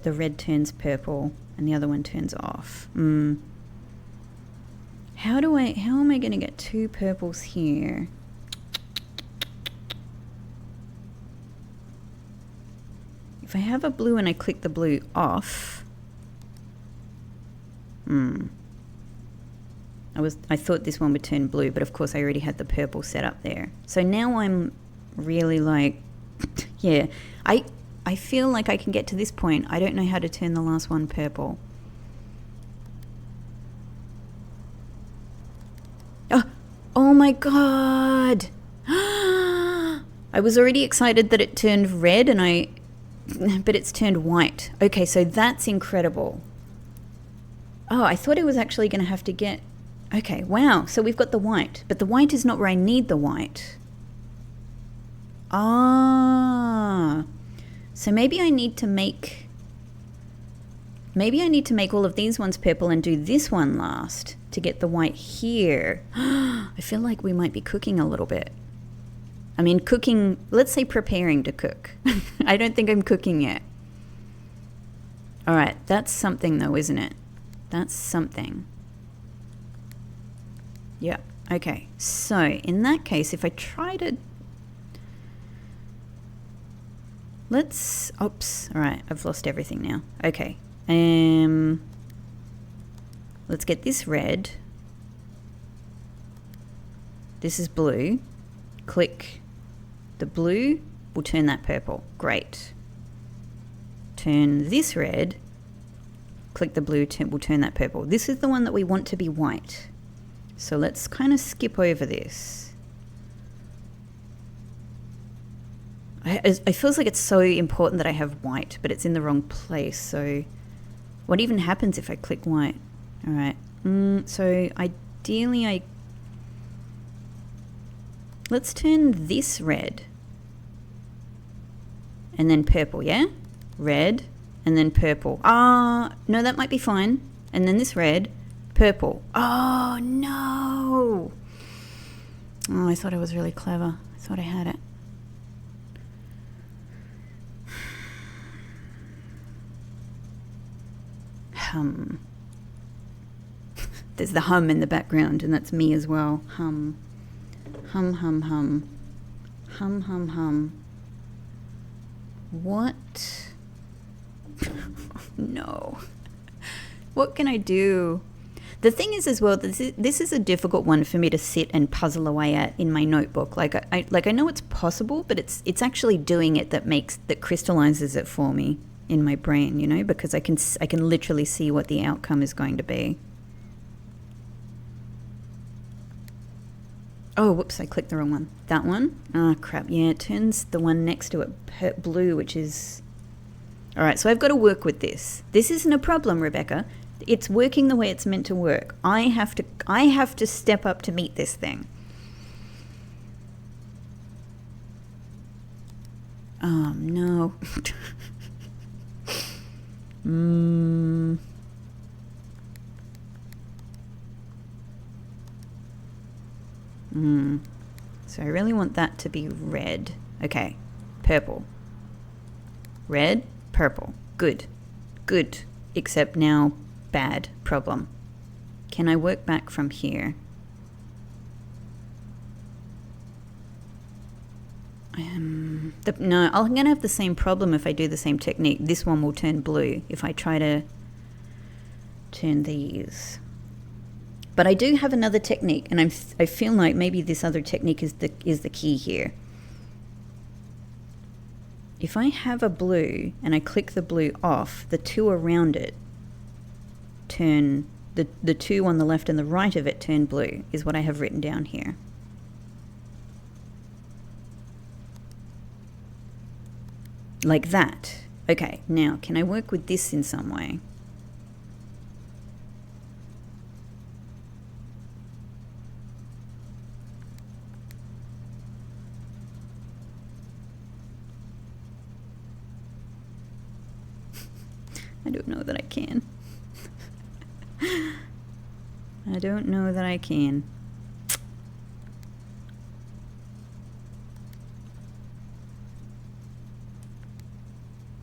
S1: the red turns purple and the other one turns off. How am I going to get 2 purples here? If I have a blue and I click the blue off, I thought this one would turn blue, but of course I already had the purple set up there. So now I'm really like, yeah, I feel like I can get to this point. I don't know how to turn the last one purple. Oh my god! I was already excited that it turned red but it's turned white. Okay, so that's incredible. Oh, I thought I was actually going to have to get... Okay, wow, so we've got the white, but the white is not where I need the white. Ah, so maybe I need to make all of these ones purple and do this one last to get the white here. I feel like we might be cooking a little bit. I mean, cooking, let's say preparing to cook. I don't think I'm cooking yet. All right, that's something though, isn't it? That's something. Yeah, okay. So in that case, if I try to... Oops, all right, I've lost everything now. Okay, let's get this red. This is blue. Click the blue, we'll turn that purple. Great. Turn this red. Click the blue, we'll turn that purple. This is the one that we want to be white. So let's kind of skip over this. It feels like it's so important that I have white, but it's in the wrong place. So what even happens if I click white? All right. So ideally let's turn this red. And then purple, yeah? Red, and then purple. No, that might be fine. And then this red, purple. Oh, no. Oh, I thought I was really clever. I thought I had it. Hum. There's the hum in the background, and that's me as well. Hum. Hum, hum, hum. Hum, hum, hum. What? No. What can I do? The thing is as well, this is a difficult one for me to sit and puzzle away at in my notebook. Like I know it's possible, but it's actually doing it that crystallizes it for me in my brain, you know, because I can literally see what the outcome is going to be. Oh, whoops, I clicked the wrong one. That one? Oh, crap. Yeah, it turns the one next to it blue, which is... All right, so I've got to work with this. This isn't a problem, Rebecca. It's working the way it's meant to work. I have to step up to meet this thing. No. So I really want that to be red. Okay, purple. Red, purple. Good. Good. Except now, bad. Problem. Can I work back from here? No, I'm going to have the same problem if I do the same technique. This one will turn blue if I try to turn these. But I do have another technique, and I feel like maybe this other technique is the key here. If I have a blue and I click the blue off, the two around it turn, the two on the left and the right of it turn blue, is what I have written down here. Like that. Okay, now can I work with this in some way? I don't know that I can. I don't know that I can.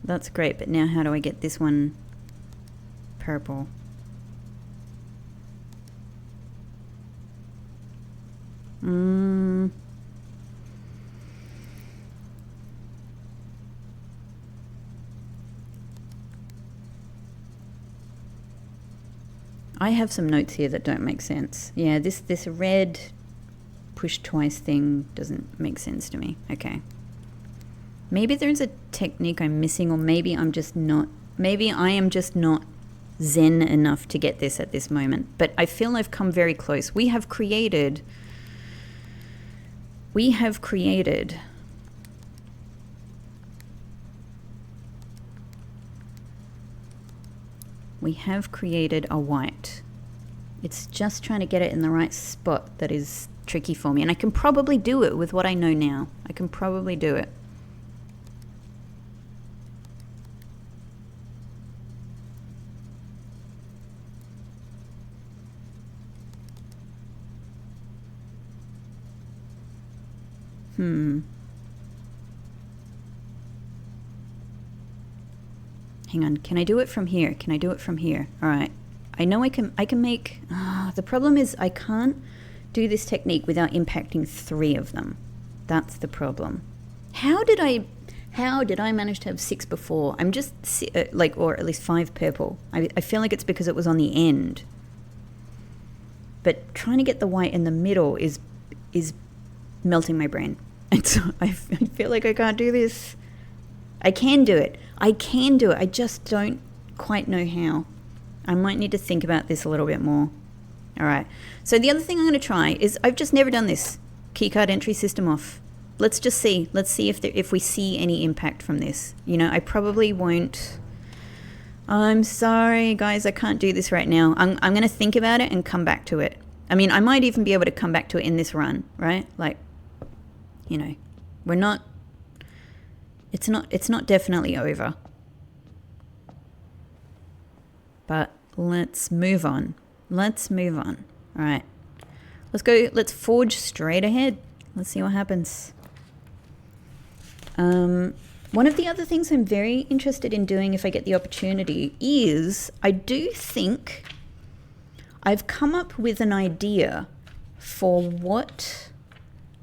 S1: That's great, but now how do I get this one purple? I have some notes here that don't make sense. Yeah, this red push twice thing doesn't make sense to me. Okay. Maybe there's a technique I'm missing, or maybe I'm just not, maybe I am just not zen enough to get this at this moment. But I feel I've come very close. We have created a white. It's just trying to get it in the right spot that is tricky for me. And I can probably do it with what I know now. I can probably do it. Hang on, can I do it from here? Can I do it from here? All right. I know I can make, the problem is I can't do this technique without impacting 3 of them. That's the problem. How did I manage to have 6 before? I'm just like, or at least 5 purple. I feel like it's because it was on the end. But trying to get the white in the middle is melting my brain. And so I feel like I can't do this. I can do it. I just don't quite know how. I might need to think about this a little bit more. All right. So the other thing I'm going to try is, I've just never done this. Keycard entry system off. Let's just see. Let's see if we see any impact from this. You know, I probably won't. I'm sorry, guys. I can't do this right now. I'm going to think about it and come back to it. I mean, I might even be able to come back to it in this run, right? Like, you know, we're not. It's not definitely over. But let's move on. Let's move on. All right. Let's go. Let's forge straight ahead. Let's see what happens. One of the other things I'm very interested in doing if I get the opportunity is, I do think I've come up with an idea for what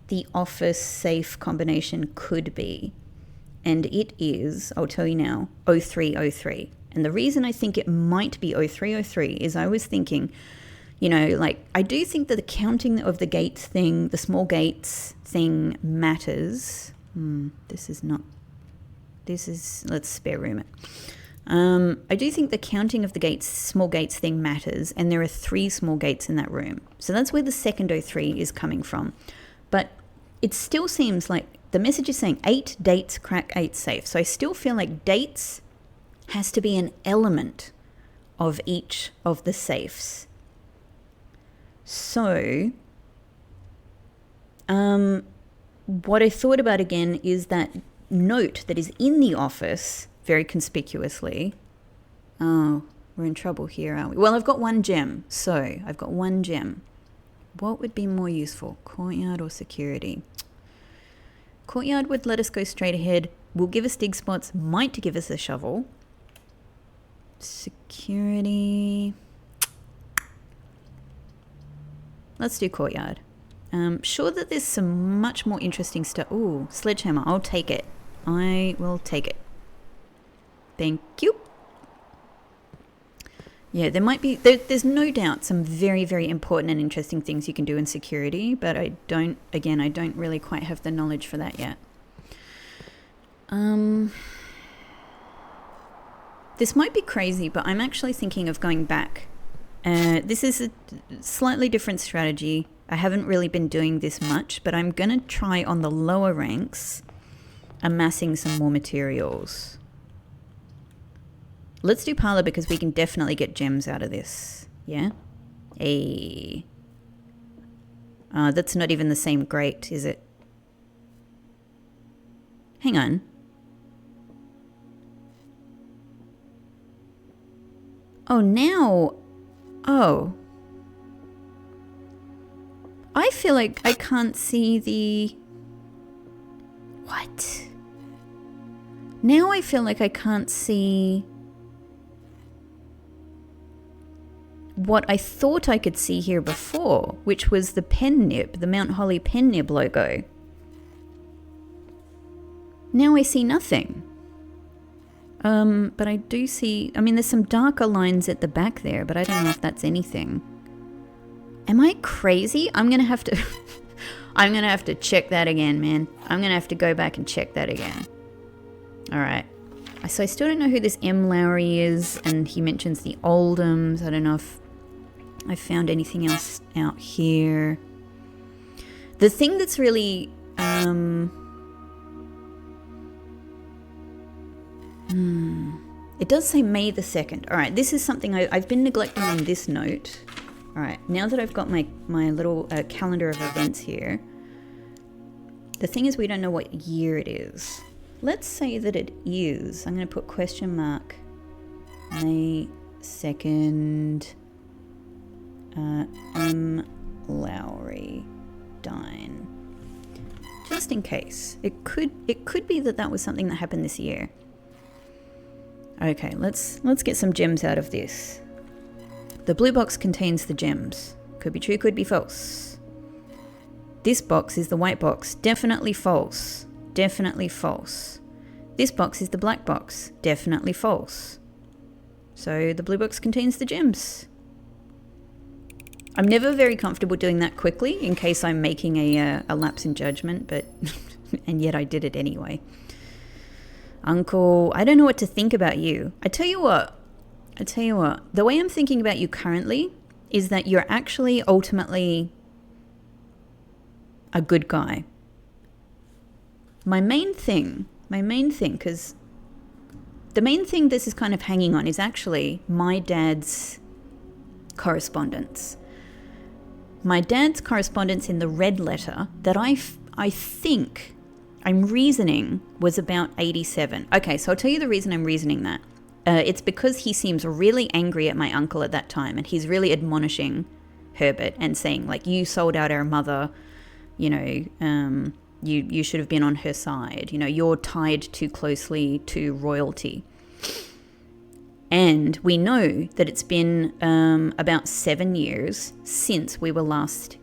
S1: the office safe combination could be. And it is, I'll tell you now, 0303. And the reason I think it might be 0303 is I was thinking, you know, like, I do think that the counting of the gates thing, the small gates thing matters. Let's spare room it. I do think the counting of the gates, small gates thing matters, and there are 3 small gates in that room. So that's where the second 03 is coming from. But it still seems like the message is saying 8 dates crack 8 safe. So I still feel like dates has to be an element of each of the safes. So, what I thought about again is that note that is in the office very conspicuously. Oh, we're in trouble here, aren't we? Well, I've got 1 gem. So, I've got 1 gem. What would be more useful, courtyard or security? Courtyard would let us go straight ahead, will give us dig spots, might give us a shovel. Security. Let's do courtyard. Sure that there's some much more interesting stuff. Ooh, sledgehammer. I'll take it. I will take it. Thank you. Yeah, there might be, there's no doubt some very, very important and interesting things you can do in security, but I don't really quite have the knowledge for that yet. This might be crazy, but I'm actually thinking of going back. This is a slightly different strategy. I haven't really been doing this much, but I'm going to try on the lower ranks amassing some more materials. Let's do parlor because we can definitely get gems out of this. Yeah? That's not even the same grate, is it? Hang on. Oh, now... Oh. I feel like I can't see the... What? Now I feel like I can't see... what I thought I could see here before, which was the pen nib, the Mount Holly pen nib logo. Now I see nothing. But I do see, I mean, there's some darker lines at the back there, but I don't know if that's anything. Am I crazy? I'm going to have to, I'm going to have to check that again, man. I'm going to have to go back and check that again. All right. So I still don't know who this M. Lowry is, and he mentions the Oldhams. I don't know if I found anything else out here. The thing that's really it does say May the 2nd. All right, this is something I've been neglecting on this note. All right, now that I've got my little calendar of events here, the thing is we don't know what year it is. Let's say that it is. I'm going to put question mark May 2nd. M. Lowry Dine. Just in case. It could be that was something that happened this year. Okay, let's get some gems out of this. The blue box contains the gems. Could be true, could be false. This box is the white box. Definitely false. Definitely false. This box is the black box. Definitely false. So the blue box contains the gems. I'm never very comfortable doing that quickly in case I'm making a lapse in judgment, but and yet I did it anyway. Uncle, I don't know what to think about you. I tell you what, the way I'm thinking about you currently is that you're actually ultimately a good guy. My main thing, because the main thing this is kind of hanging on is actually my dad's correspondence. My dad's correspondence in the red letter that I think I'm reasoning was about 87. Okay, so I'll tell you the reason I'm reasoning that. It's because he seems really angry at my uncle at that time, and he's really admonishing Herbert and saying, like, you sold out our mother, you know, you should have been on her side. You know, you're tied too closely to royalty. And we know that it's been about 7 years since we were last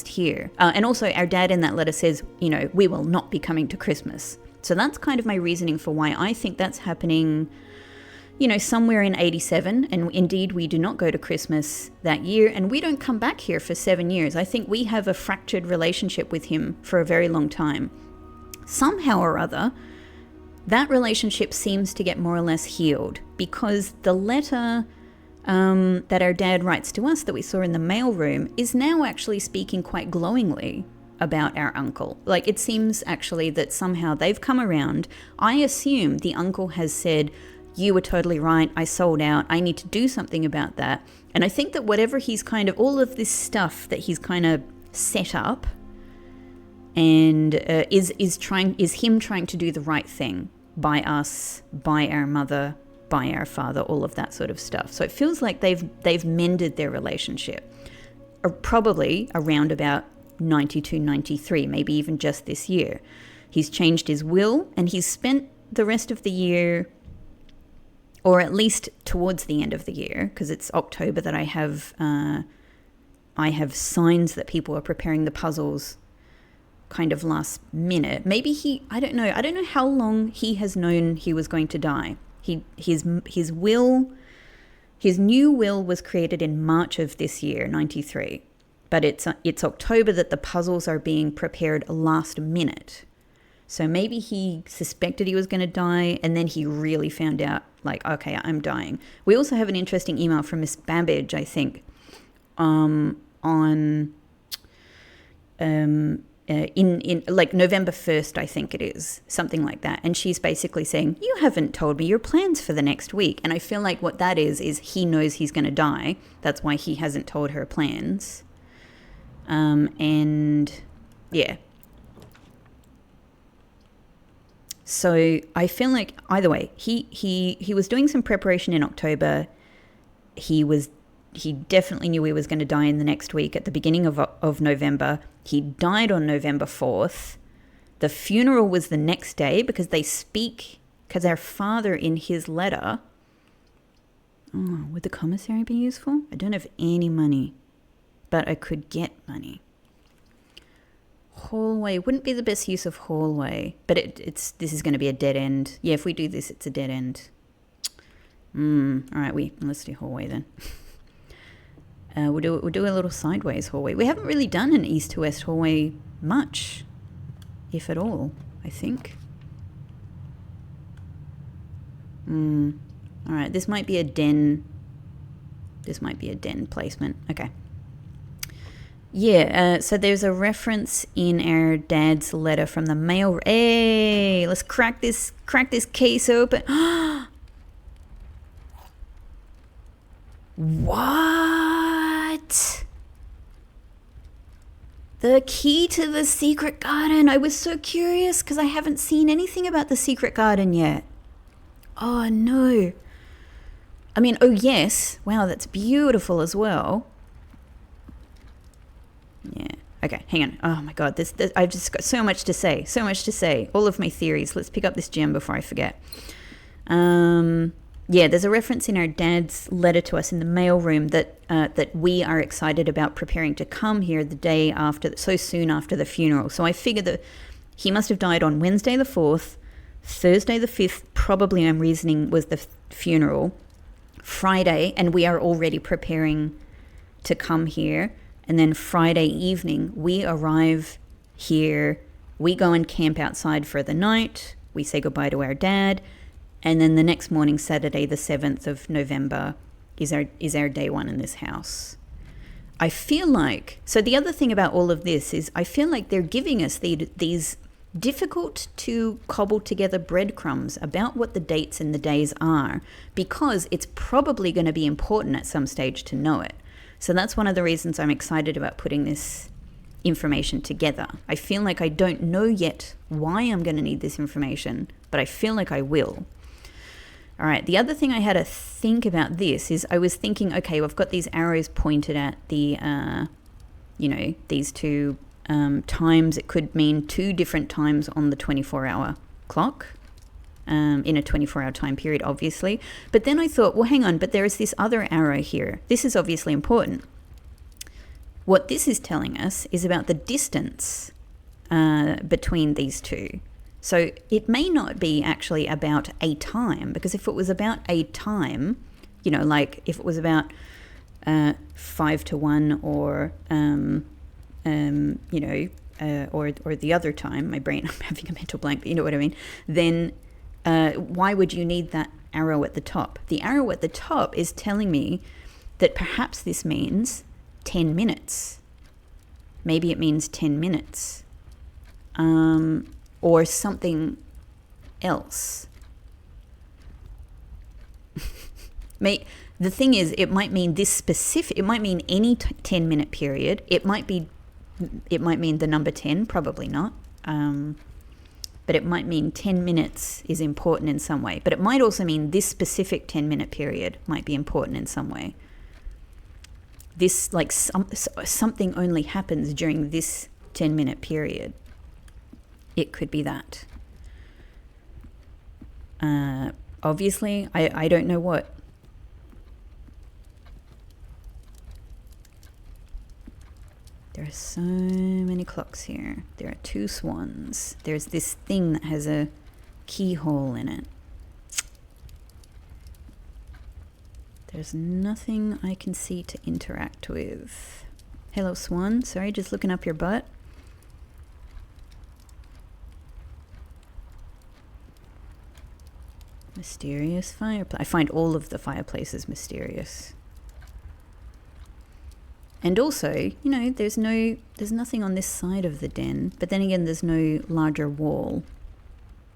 S1: here. And also our dad in that letter says, you know, we will not be coming to Christmas. So that's kind of my reasoning for why I think that's happening, you know, somewhere in 87. And indeed, we do not go to Christmas that year, and we don't come back here for 7 years. I think we have a fractured relationship with him for a very long time. Somehow or other, that relationship seems to get more or less healed, because the letter that our dad writes to us that we saw in the mailroom is now actually speaking quite glowingly about our uncle. Like, it seems actually that somehow they've come around. I assume the uncle has said, you were totally right, I sold out, I need to do something about that. And I think that whatever he's kind of, all of this stuff that he's kind of set up and is him trying to do the right thing by us, by our mother, by our father, all of that sort of stuff. So it feels like they've mended their relationship, or probably around about 92, 93, maybe even just this year. He's changed his will, and he's spent the rest of the year, or at least towards the end of the year, because it's October that I have signs that people are preparing the puzzles kind of last minute. Maybe I don't know how long he has known he was going to die. His new will was created in March of this year, 93. But it's October that the puzzles are being prepared last minute. So maybe he suspected he was going to die, and then he really found out, like, okay, I'm dying. We also have an interesting email from Miss Babbage, I think, in like November 1st, I think it is, something like that. And she's basically saying, you haven't told me your plans for the next week. And I feel like what that is he knows he's going to die. That's why he hasn't told her plans. And yeah. So I feel like either way, he was doing some preparation in October. He definitely knew he was going to die in the next week at the beginning of November. He died on November 4th. The funeral was the next day because our father in his letter, would the commissary be useful? I don't have any money, but I could get money. Hallway wouldn't be the best use of hallway, but this is going to be a dead end. Yeah, if we do this, it's a dead end. All right, let's do hallway then. We'll do a little sideways hallway. We haven't really done an east to west hallway much, if at all, I think. All right, this might be a den. This might be a den placement. Okay. Yeah, so there's a reference in our dad's letter from the mail. Hey, let's crack this case open. What? The key to the secret garden. I was so curious because I haven't seen anything about the secret garden yet. Oh no. I mean, oh yes. Wow, that's beautiful as well. Yeah. Okay, hang on. Oh my god, this I've just got so much to say. So much to say. All of my theories. Let's pick up this gem before I forget. Yeah, there's a reference in our dad's letter to us in the mailroom that we are excited about preparing to come here the day after, so soon after the funeral. So I figure that he must have died on Wednesday the 4th, Thursday the 5th, probably I'm reasoning was the funeral, Friday, and we are already preparing to come here. And then Friday evening, we arrive here, we go and camp outside for the night, we say goodbye to our dad, and then the next morning, Saturday the 7th of November, is our day one in this house. I feel like, so the other thing about all of this is I feel like they're giving us these difficult to cobble together breadcrumbs about what the dates and the days are, because it's probably going to be important at some stage to know it. So that's one of the reasons I'm excited about putting this information together. I feel like I don't know yet why I'm going to need this information, but I feel like I will. All right, the other thing I had to think about this is I was thinking, okay, we've got these arrows pointed at the, these two times. It could mean two different times on the 24-hour clock. In a 24-hour time period, obviously. But then I thought, well, hang on, but there is this other arrow here. This is obviously important. What this is telling us is about the distance between these two. So it may not be actually about a time, because if it was about a time, like if it was about 5 to 1 or, or the other time, my brain, I'm having a mental blank, but you know what I mean, then why would you need that arrow at the top? The arrow at the top is telling me that perhaps this means 10 minutes. Maybe it means 10 minutes. Or something else. The thing is, it might mean this specific, it might mean any 10-minute period. It might mean the number 10, probably not. But it might mean 10 minutes is important in some way. But it might also mean this specific 10-minute period might be important in some way. This, like, something only happens during this 10-minute period. It could be that. Obviously, I don't know what. There are so many clocks here. There are 2 swans. There's this thing that has a keyhole in it. There's nothing I can see to interact with. Hello, swan. Sorry, just looking up your butt. Mysterious fireplace. I find all of the fireplaces mysterious. And also, there's nothing on this side of the den, but then again, there's no larger wall.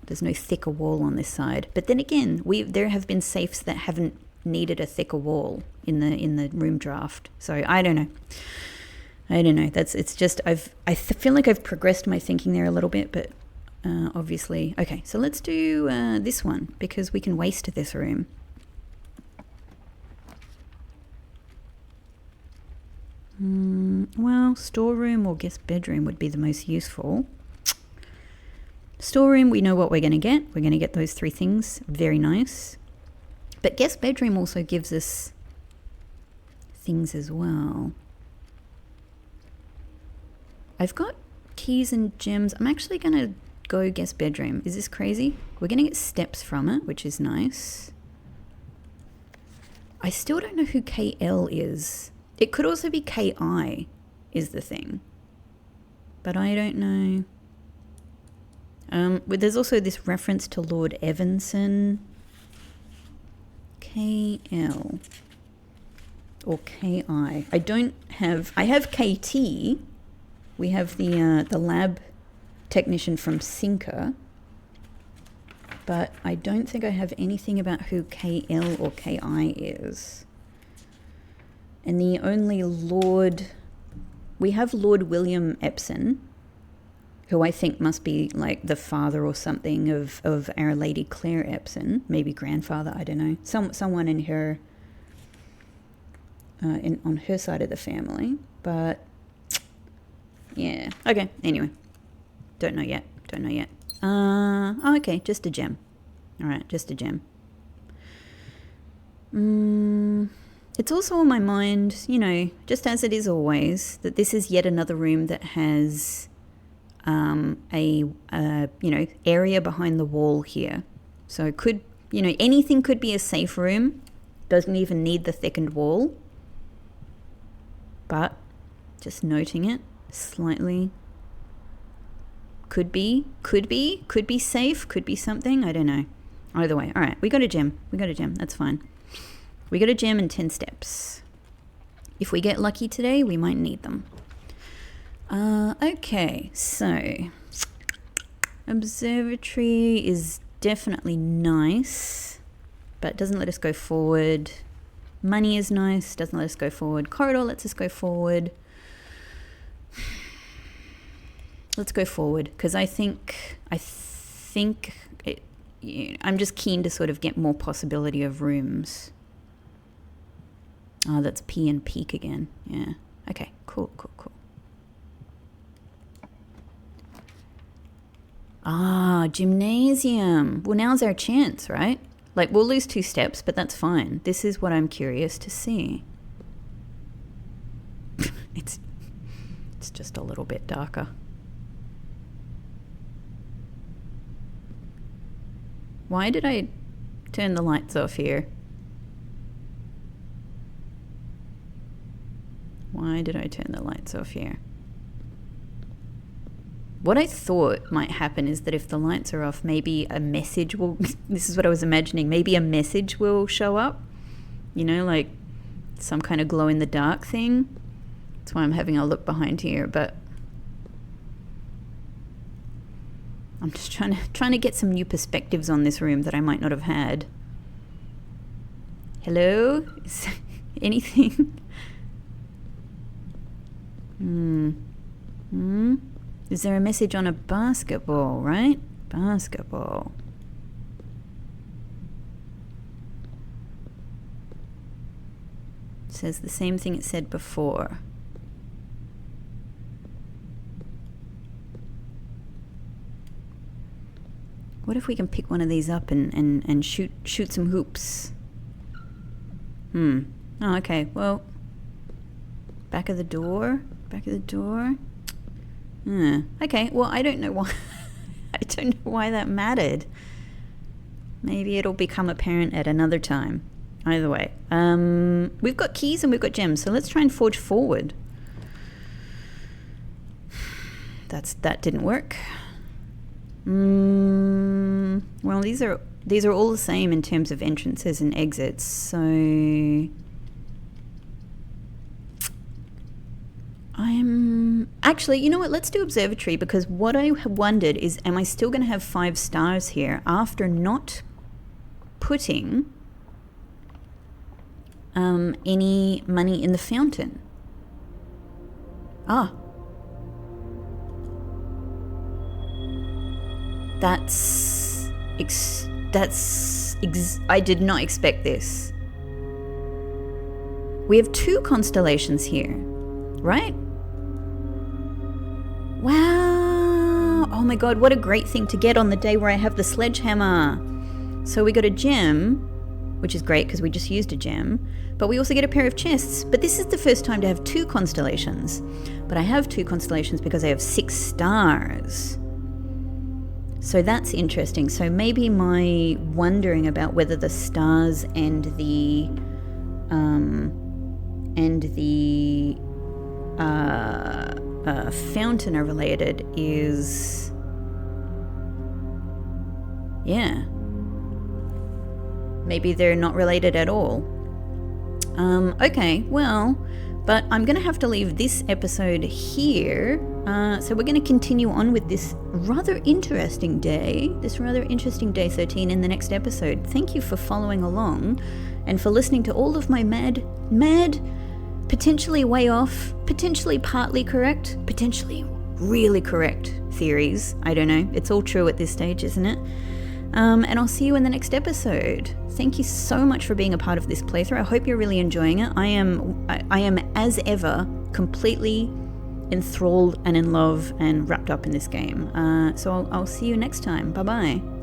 S1: There's no thicker wall on this side. But then again, there have been safes that haven't needed a thicker wall in the room draft. So I don't know. I feel like I've progressed my thinking there a little bit, but obviously. Okay, so let's do this one because we can waste this room. Well, storeroom or guest bedroom would be the most useful. Storeroom, we know what we're going to get. We're going to get those 3 things. Very nice. But guest bedroom also gives us things as well. keys and gems. I'm actually going to go guess bedroom. Is this crazy? We're going to get steps from it, which is nice. I still don't know who KL is. It could also be KI is the thing. But I don't know. But there's also this reference to Lord Evanson. KL. Or KI. I have KT. We have the lab technician from Sinker. But I don't think I have anything about who KL or KI is. And the only Lord... We have Lord William Epson, who I think must be like the father or something of Our Lady Claire Epson. Maybe grandfather, I don't know. Someone in her... on her side of the family. But... yeah. Okay, anyway. Don't know yet. Oh, okay, just a gem. All right, just a gem. It's also on my mind, you know, just as it is always, that this is yet another room that has you know, area behind the wall here. So it could, you know, anything could be a safe room. Doesn't even need the thickened wall. But just noting it slightly. Could be safe, could be something, I don't know. Either way, all right, we got a gem, that's fine. We got a gem and 10 steps. If we get lucky today, we might need them. Okay, so observatory is definitely nice, but doesn't let us go forward. Money is nice, doesn't let us go forward. Corridor lets us go forward. Let's go forward, because I think it, you know, I'm just keen to sort of get more possibility of rooms. Oh, that's P and peak again. Yeah. Okay, cool. Ah, gymnasium. Well, now's our chance, right? Like, we'll lose 2 steps, but that's fine. This is what I'm curious to see. It's just a little bit darker. Why did I turn the lights off here? Why did I turn the lights off here? What I thought might happen is that if the lights are off, maybe a message will... This is what I was imagining. Maybe a message will show up. You know, like some kind of glow-in-the-dark thing. That's why I'm having a look behind here, but... I'm just trying to get some new perspectives on this room that I might not have had. Hello? Is anything? Is there a message on a basketball, right? Basketball. It says the same thing it said before. What if we can pick one of these up and shoot some hoops? Oh, okay. Well, back of the door. Okay. Well, I don't know why. I don't know why that mattered. Maybe it'll become apparent at another time. Either way, we've got keys and we've got gems, so let's try and forge forward. That didn't work. Well, these are all the same in terms of entrances and exits, so I'm actually, you know what, let's do observatory, because what I have wondered is, am I still going to have 5 stars here after not putting any money in the fountain? I did not expect this. We have 2 constellations here, right? Wow. Oh my god, what a great thing to get on the day where I have the sledgehammer. So we got a gem which is great because we just used a gem. But we also get a pair of chests. But this is the first time to have 2 constellations. But I have 2 constellations because I have 6 stars. So that's interesting. So maybe my wondering about whether the stars and the fountain are related is, yeah, maybe they're not related at all. Okay, well, but I'm gonna have to leave this episode here. So we're going to continue on with this rather interesting day 13 in the next episode. Thank you for following along and for listening to all of my mad, potentially way off, potentially partly correct, potentially really correct theories. I don't know. It's all true at this stage, isn't it? And I'll see you in the next episode. Thank you so much for being a part of this playthrough. I hope you're really enjoying it. I am as ever completely enthralled and in love and wrapped up in this game. So I'll see you next time. Bye bye.